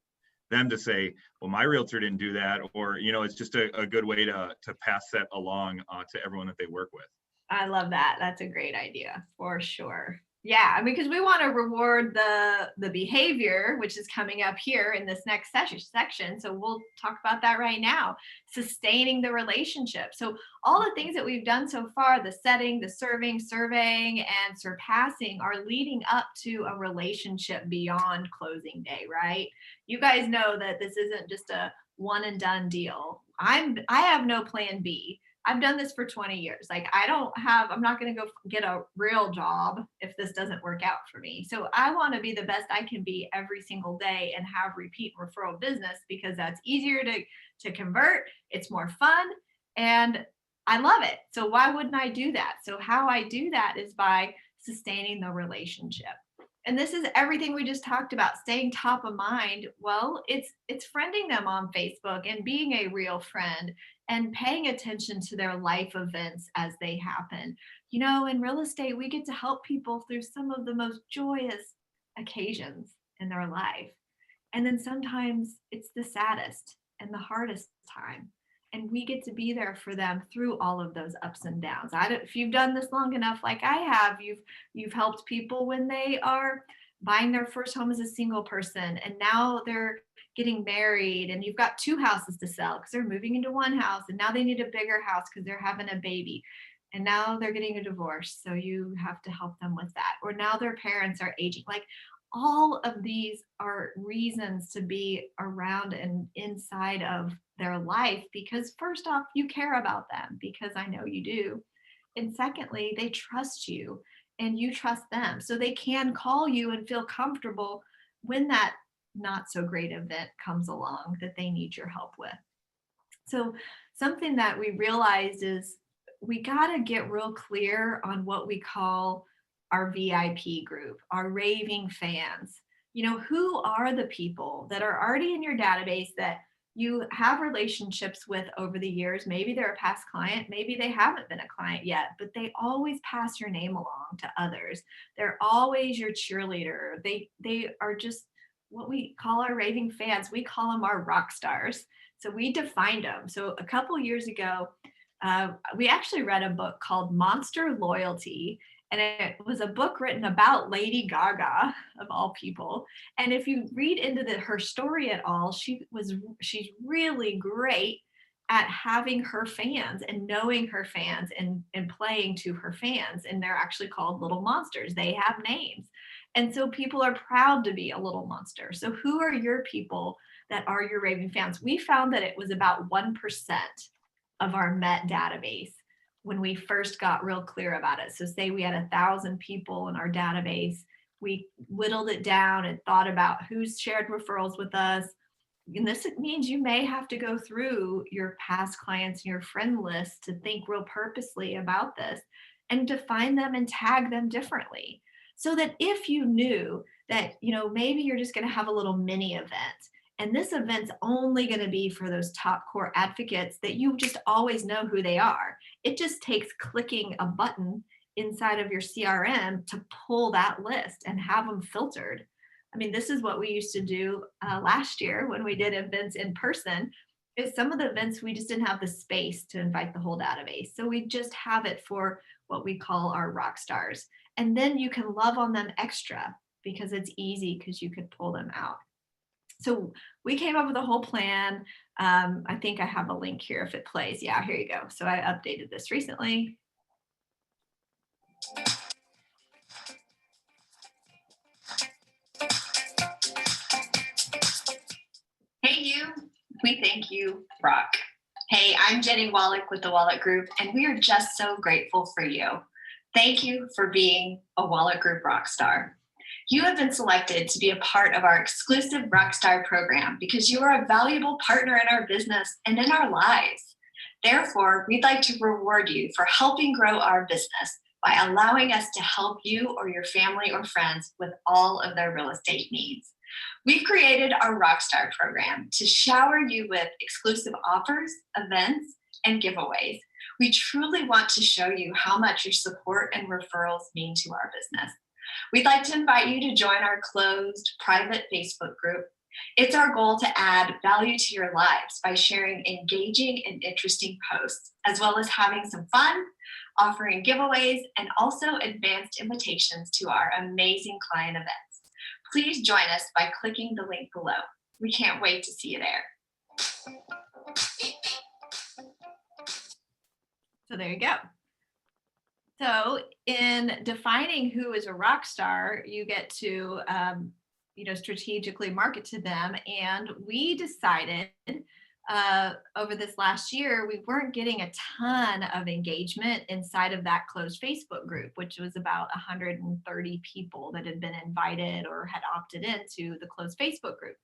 them to say, well, my realtor didn't do that. Or, it's just a good way to pass that along to everyone that they work with.
I love that. That's a great idea for sure. Yeah, I mean, because we want to reward the behavior, which is coming up here in this next section. So we'll talk about that right now. Sustaining the relationship. So all the things that we've done so far, the setting, the serving, surveying, and surpassing are leading up to a relationship beyond closing day, right? You guys know that this isn't just a one and done deal. I have no plan B. I've done this for 20 years. Like, I'm not going to go get a real job if this doesn't work out for me. So I want to be the best I can be every single day and have repeat referral business, because that's easier to convert. It's more fun and I love it. So why wouldn't I do that? So how I do that is by sustaining the relationship. And this is everything we just talked about, staying top of mind. Well, it's friending them on Facebook and being a real friend and paying attention to their life events as they happen. In real estate, we get to help people through some of the most joyous occasions. in their life. And then sometimes it's the saddest and the hardest time. And we get to be there for them through all of those ups and downs. If you've done this long enough, like I have, you've helped people when they are buying their first home as a single person, and now they're getting married, and you've got 2 houses to sell because they're moving into 1 house, and now they need a bigger house because they're having a baby, and now they're getting a divorce, so you have to help them with that. Or now their parents are aging. Like, all of these are reasons to be around and inside of their life, because first off, you care about them, because I know you do. And secondly, they trust you and you trust them. So they can call you and feel comfortable when that not so great event comes along that they need your help with. So something that we realized is we got to get real clear on what we call our VIP group, our raving fans. You know, who are the people that are already in your database that you have relationships with over the years? Maybe they're a past client, maybe they haven't been a client yet, but they always pass your name along to others. They're always your cheerleader. They are just what we call our raving fans. We call them our rock stars. So we defined them. So a couple years ago, we actually read a book called Monster Loyalty. And it was a book written about Lady Gaga, of all people. And if you read into her story at all, she's really great at having her fans and knowing her fans and playing to her fans. And they're actually called little monsters. They have names. And so people are proud to be a little monster. So who are your people that are your raving fans? We found that it was about 1% of our Met database when we first got real clear about it. So say we had 1,000 people in our database, we whittled it down and thought about who's shared referrals with us. And this means you may have to go through your past clients and your friend list to think real purposely about this and define them and tag them differently. So that if you knew that, you know, maybe you're just going to have a little mini event, and this event's only going to be for those top core advocates that you just always know who they are. It just takes clicking a button inside of your CRM to pull that list and have them filtered. I mean, this is what we used to do last year when we did events in person. Is some of the events we just didn't have the space to invite the whole database. So we just have it for what we call our rock stars. And then you can love on them extra because it's easy because you could pull them out. So we came up with a whole plan. I think I have a link here if it plays. Yeah, here you go. So I updated this recently. Hey, you. We think you rock. Hey, I'm Jennie Wolek with the Wolek Group, and we are just so grateful for you. Thank you for being a Wolek Group Rockstar. You have been selected to be a part of our exclusive Rockstar program because you are a valuable partner in our business and in our lives. Therefore, we'd like to reward you for helping grow our business by allowing us to help you or your family or friends with all of their real estate needs. We've created our Rockstar program to shower you with exclusive offers, events, and giveaways. We truly want to show you how much your support and referrals mean to our business. We'd like to invite you to join our closed private Facebook group. It's our goal to add value to your lives by sharing engaging and interesting posts, as well as having some fun, offering giveaways, and also advanced invitations to our amazing client events. Please join us by clicking the link below. We can't wait to see you there. So there you go. So in defining who is a rock star, you get to strategically market to them. And we decided over this last year, we weren't getting a ton of engagement inside of that closed Facebook group, which was about 130 people that had been invited or had opted into the closed Facebook group.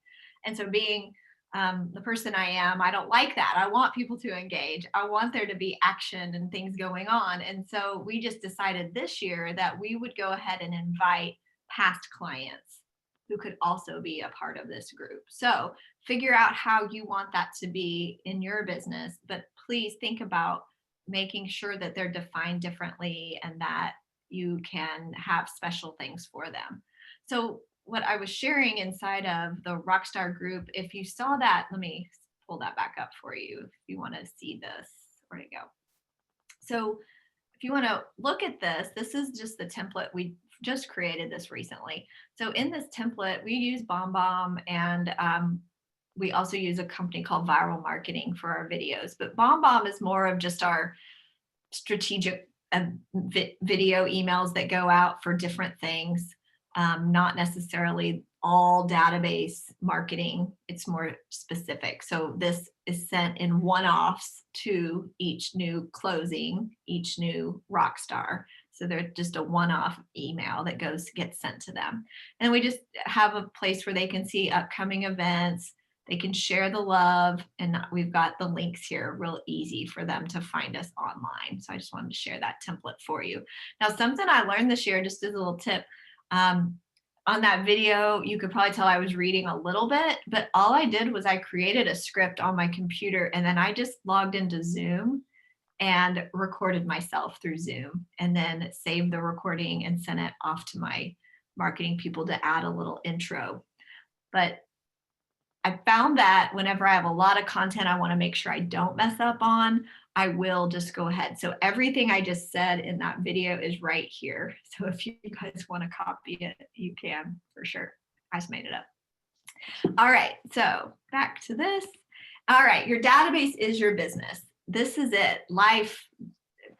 And so being the person I am, I don't like that. I want people to engage. I want there to be action and things going on. And so we just decided this year that we would go ahead and invite past clients who could also be a part of this group. So figure out how you want that to be in your business, but please think about making sure that they're defined differently and that you can have special things for them. So what I was sharing inside of the Rockstar group, if you saw that, let me pull that back up for you if you want to see this. Where'd it go? So if you want to look at this, this is just the template. We just created this recently. So in this template, we use BombBomb, and we also use a company called Viral Marketing for our videos. But BombBomb is more of just our strategic video emails that go out for different things, not necessarily all database marketing. It's more specific. So this is sent in one-offs to each new closing, each new rock star. So they're just a one-off email that gets sent to them. And we just have a place where they can see upcoming events. They can share the love, and we've got the links here, real easy for them to find us online. So I just wanted to share that template for you. Now, something I learned this year, just as a little tip, on that video, you could probably tell I was reading a little bit, but all I did was I created a script on my computer, and then I just logged into Zoom and recorded myself through Zoom, and then saved the recording and sent it off to my marketing people to add a little intro. But I found that whenever I have a lot of content I want to make sure I don't mess up on, I will just go ahead. So everything I just said in that video is right here. So if you guys want to copy it, you can for sure. I just made it up. All right, so back to this. All right, your database is your business. This is it. Life,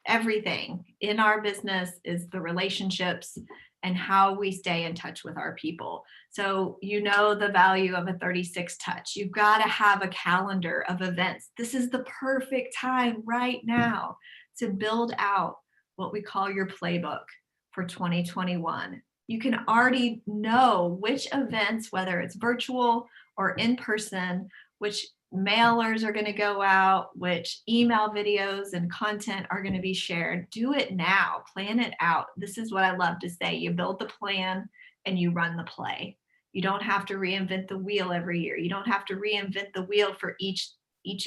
everything in our business is the relationships and how we stay in touch with our people. So you know the value of a 36 touch. You've got to have a calendar of events. This is the perfect time right now to build out what we call your playbook for 2021. You can already know which events, whether it's virtual or in person, which mailers are going to go out, which email videos and content are going to be shared. Do it now. Plan it out. This is what I love to say. You build the plan and you run the play. You don't have to reinvent the wheel every year. You don't have to reinvent the wheel for each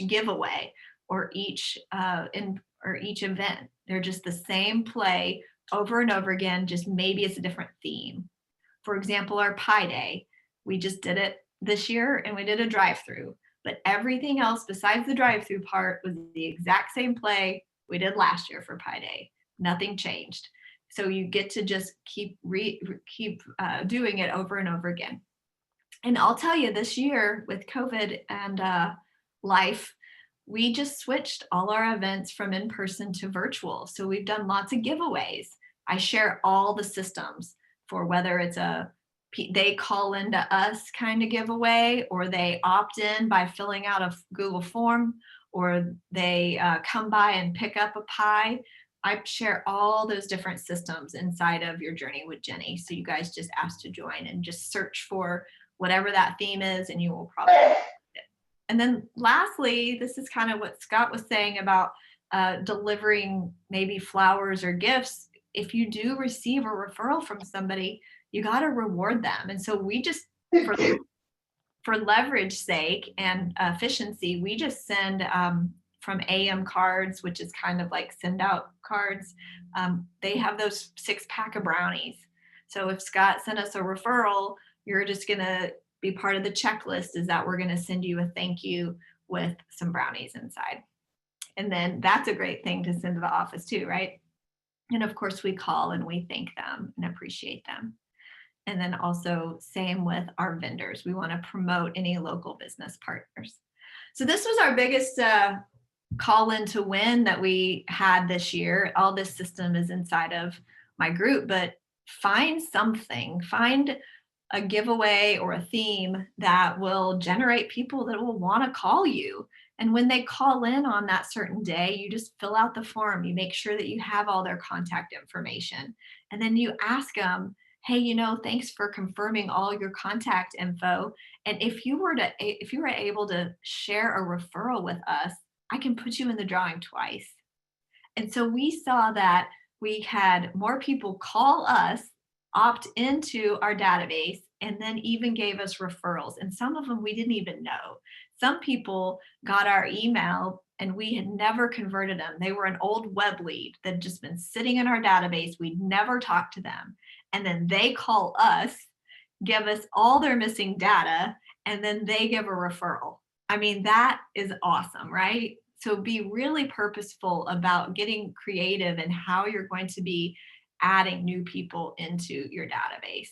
giveaway or each event. They're just the same play over and over again, just maybe it's a different theme. For example, our Pi Day, we just did it this year and we did a drive-through. But everything else besides the drive-through part was the exact same play we did last year for Pi Day. Nothing changed. So you get to just keep doing it over and over again. And I'll tell you, this year with COVID and life, we just switched all our events from in-person to virtual. So we've done lots of giveaways. I share all the systems for whether it's they call into us kind of giveaway, or they opt in by filling out a Google form, or they come by and pick up a pie. I share all those different systems inside of your journey with Jennie. So you guys just ask to join and just search for whatever that theme is, and you will probably find it. And then lastly, this is kind of what Scott was saying about delivering maybe flowers or gifts. If you do receive a referral from somebody, you got to reward them. And so we just, for leverage sake and efficiency, we just send from AM cards, which is kind of like send out cards. They have those 6-pack of brownies. So if Scott sent us a referral, you're just going to be part of the checklist, is that we're going to send you a thank you with some brownies inside. And then that's a great thing to send to the office too, right? And of course we call and we thank them and appreciate them. And then also same with our vendors. We want to promote any local business partners. So this was our biggest call in to win that we had this year. All this system is inside of my group, but find something, find a giveaway or a theme that will generate people that will want to call you. And when they call in on that certain day, you just fill out the form. You make sure that you have all their contact information. And then you ask them, hey, thanks for confirming all your contact info. And if you were able to share a referral with us, I can put you in the drawing twice. And so we saw that we had more people call us, opt into our database, and then even gave us referrals. And some of them we didn't even know. Some people got our email and we had never converted them. They were an old web lead that had just been sitting in our database. We'd never talked to them. And then they call us, give us all their missing data, and then they give a referral. I mean, that is awesome, right? So be really purposeful about getting creative in how you're going to be adding new people into your database.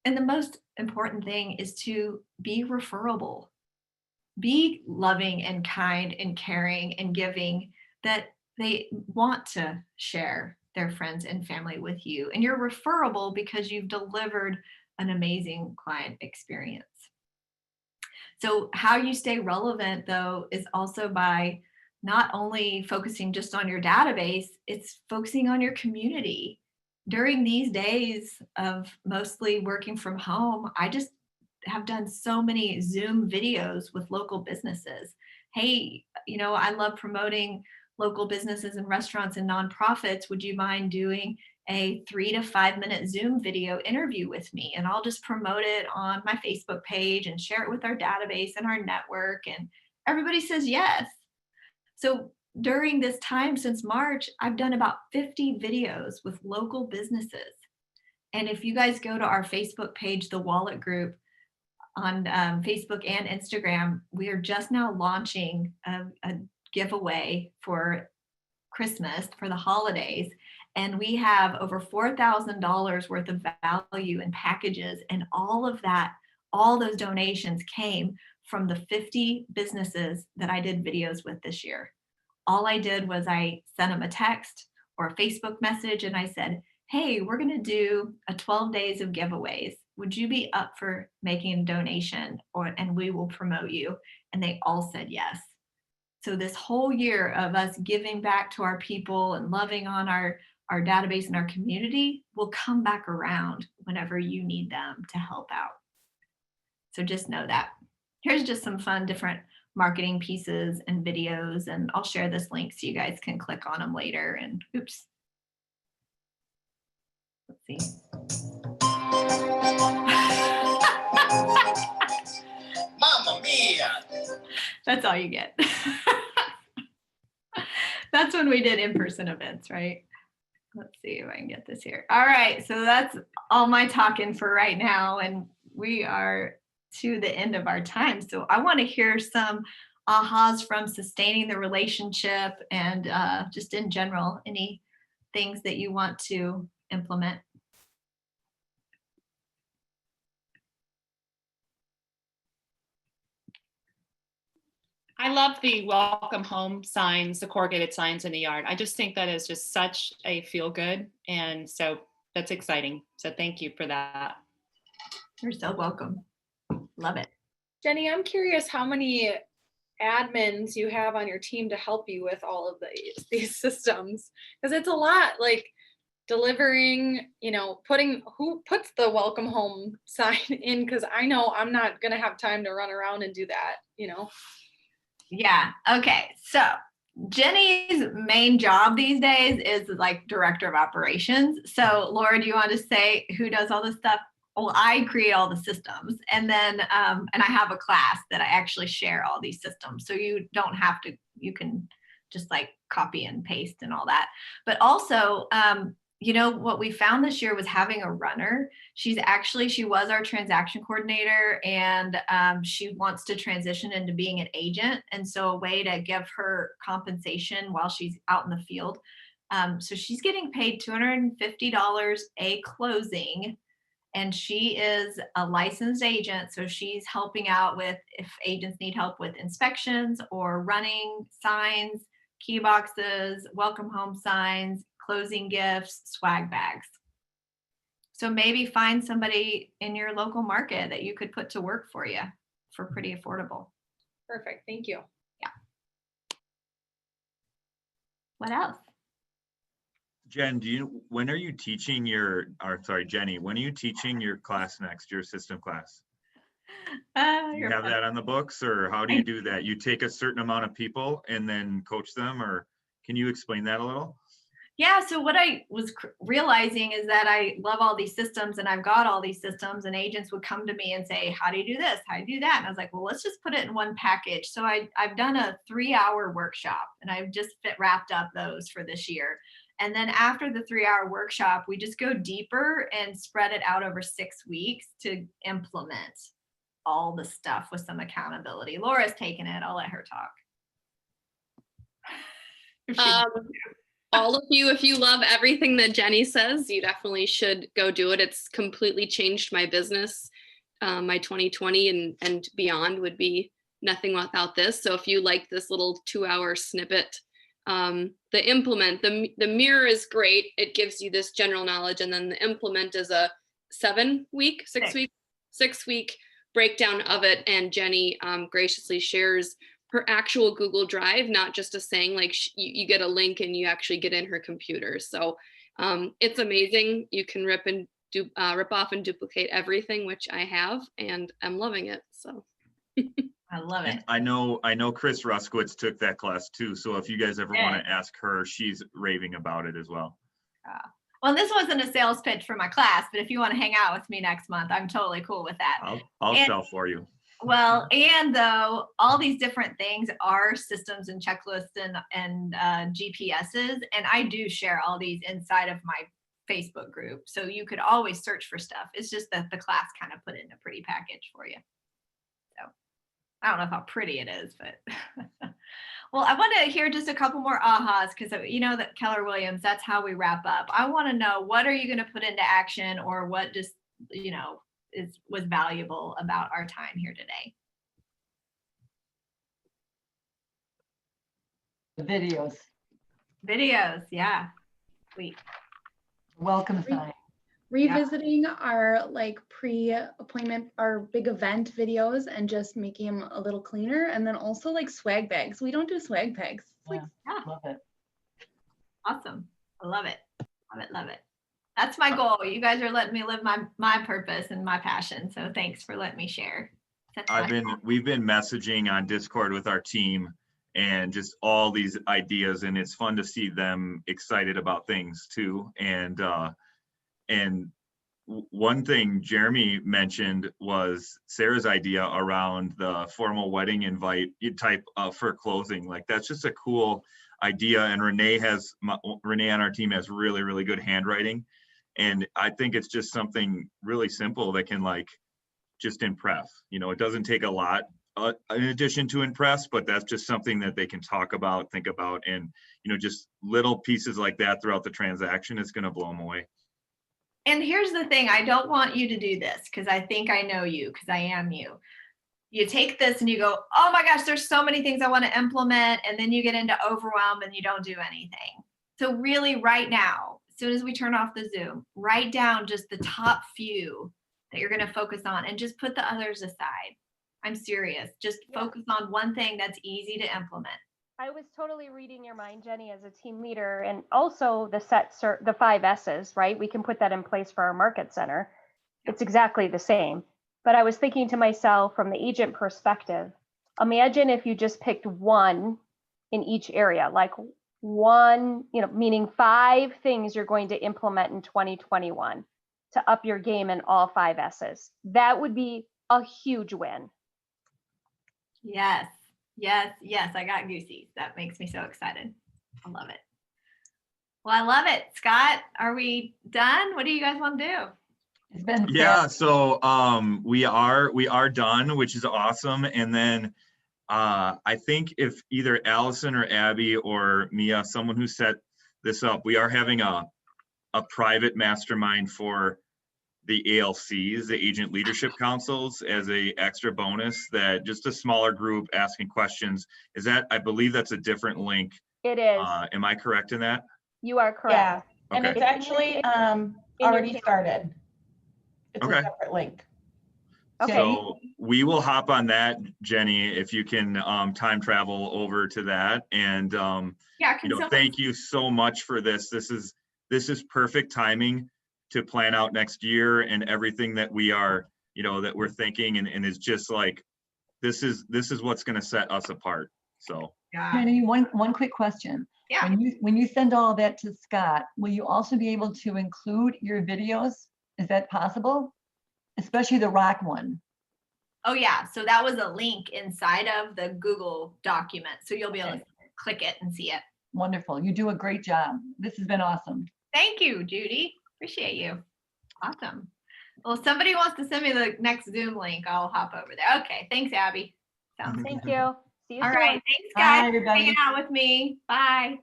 And the most important thing is to be referable. Be loving and kind and caring and giving, that they want to share their friends and family with you. And you're referable because you've delivered an amazing client experience. So how you stay relevant, though, is also by not only focusing just on your database, it's focusing on your community. During these days of mostly working from home, I just have done so many Zoom videos with local businesses. Hey, I love promoting local businesses and restaurants and nonprofits. Would you mind doing a 3 to 5 minute Zoom video interview with me? And I'll just promote it on my Facebook page and share it with our database and our network. And everybody says yes. So during this time since March, I've done about 50 videos with local businesses. And if you guys go to our Facebook page, the Wolek Group, on Facebook and Instagram, we are just now launching a giveaway for Christmas, for the holidays. And we have over $4,000 worth of value in packages. And all of that, all those donations came from the 50 businesses that I did videos with this year. All I did was I sent them a text or a Facebook message and I said, hey, we're going to do a 12 days of giveaways. Would you be up for making a donation, and we will promote you? And they all said yes. So this whole year of us giving back to our people and loving on our database and our community will come back around whenever you need them to help out. So just know that. Here's just some fun different marketing pieces and videos, and I'll share this link so you guys can click on them later. And oops. Let's see.
Mamma mia!
That's all you get. That's when we did in-person events, right? Let's see if I can get this here. All right, so that's all my talking for right now, and we are to the end of our time. So I want to hear some ahas from sustaining the relationship and just in general, any things that you want to implement.
I love the welcome home signs, the corrugated signs in the yard. I just think that is just such a feel good. And so that's exciting. So thank you for that.
You're so welcome. Love it.
Jenny, I'm curious how many admins you have on your team to help you with all of these systems, because it's a lot, like delivering, who puts the welcome home sign in, because I know I'm not going to have time to run around and do that,
Yeah. Okay. So Jenny's main job these days is like director of operations. So Laura, do you want to say who does all this stuff? Well, I create all the systems, and then and I have a class that I actually share all these systems. So you don't have to, you can just like copy and paste and all that. But also, what we found this year was having a runner. She was our transaction coordinator, and she wants to transition into being an agent. And so a way to give her compensation while she's out in the field. So she's getting paid $250 a closing. And she is a licensed agent. So she's helping out with if agents need help with inspections or running signs, key boxes, welcome home signs, closing gifts, swag bags. So maybe find somebody in your local market that you could put to work for you for pretty affordable.
Perfect. Thank you.
Yeah. What else?
Jen, when are you teaching Jenny, when are you teaching your class next, your system class? Do you have that on the books, or how do you do that? You take a certain amount of people and then coach them, or can you explain that a little?
Yeah, so what I was realizing is that I love all these systems and I've got all these systems, and agents would come to me and say, how do you do this? How do you do that? And I was like, well, let's just put it in one package. So I've done a 3-hour workshop, and I've just wrapped up those for this year. And then after the 3-hour workshop, we just go deeper and spread it out over 6 weeks to implement all the stuff with some accountability. Laura's taken it. I'll let her talk.
All of you, if you love everything that Jennie says, you definitely should go do it. It's completely changed my business. My 2020 and beyond would be nothing without this. So if you like this little 2-hour snippet, the implement, the mirror is great. It gives you this general knowledge. And then the implement is a 6 week breakdown of it. And Jennie graciously shares her actual Google Drive, not just a saying like you get a link and you actually get in her computer. So it's amazing. You can rip off and duplicate everything, which I have, and I'm loving it. So
I love it.
And I know Chris Ruskowitz took that class too. So if you guys ever want to ask her, she's raving about it as well.
Well, this wasn't a sales pitch for my class, but if you want to hang out with me next month, I'm totally cool with that.
I'll sell for you.
Well, and though all these different things are systems and checklists and GPSs, and I do share all these inside of my Facebook group. So you could always search for stuff. It's just that the class kind of put it in a pretty package for you. So I don't know how pretty it is, but well, I want to hear just a couple more ahas because you know that Keller Williams, that's how we wrap up. I want to know, what are you going to put into action, or what just, you know, was valuable about our time here today?
The videos.
Videos, yeah. Sweet.
Welcome sign.
Revisiting our like pre-appointment, our big event videos, and just making them a little cleaner. And then also like swag bags. We don't do swag bags.
Yeah, love it.
Awesome. I love it. Love it. Love it. That's my goal. You guys are letting me live my purpose and my passion. So thanks for letting me share.
We've been messaging on Discord with our team and just all these ideas, and it's fun to see them excited about things too. And one thing Jeremy mentioned was Sarah's idea around the formal wedding invite type for closing. Like, that's just a cool idea. And Renee on our team has really, really good handwriting. And I think it's just something really simple that can like just impress. You know, it doesn't take a lot in addition to impress, but that's just something that they can talk about, think about, and, you know, just little pieces like that throughout the transaction is going to blow them away.
And here's the thing, I don't want you to do this because I think I know you, because I am you. You take this and you go, oh my gosh, there's so many things I want to implement. And then you get into overwhelm and you don't do anything. So really right now, as soon as we turn off the Zoom, write down just the top few that you're going to focus on and just put the others aside. I'm serious. Just focus on one thing that's easy to implement.
I was totally reading your mind, Jennie, as a team leader, and also the 5 S's, right? We can put that in place for our market center. It's exactly the same. But I was thinking to myself from the agent perspective, imagine if you just picked one in each area, like one, you know, meaning 5 things you're going to implement in 2021 to up your game in all 5 S's. That would be a huge win.
Yes, yes, yes. I got goosies. That makes me so excited. I love it. Well, I love it. Scott, are we done? What do you guys want to do?
It's been
so we are done, which is awesome. And then I think if either Allison or Abby or Mia, someone who set this up, we are having a private mastermind for the ALCs, the Agent Leadership Councils, as a extra bonus, that just a smaller group asking questions. Is that, I believe that's a different link.
It is.
Am I correct in that?
You are correct.
Yeah, and
Okay.
it's actually already started. It's
Okay.
a separate link.
Okay.
So we will hop on that, Jennie, if you can time travel over to that. And thank you so much for this. This is perfect timing to plan out next year and everything that we are, that we're thinking, and is just like, this is what's going to set us apart. So
Jennie, one quick question.
Yeah.
When you send all that to Scott, will you also be able to include your videos? Is that possible? Especially the rock one.
Oh yeah, so that was a link inside of the Google document. So you'll be able to click it and see it.
Wonderful. You do a great job. This has been awesome.
Thank you, Judy. Appreciate you. Awesome. Well, if somebody wants to send me the next Zoom link, I'll hop over there. Okay. Thanks, Abby. Sounds good.
Thank you. See you
All
soon.
right. Thanks,
Bye,
guys, for
everybody.
hanging out with me. Bye.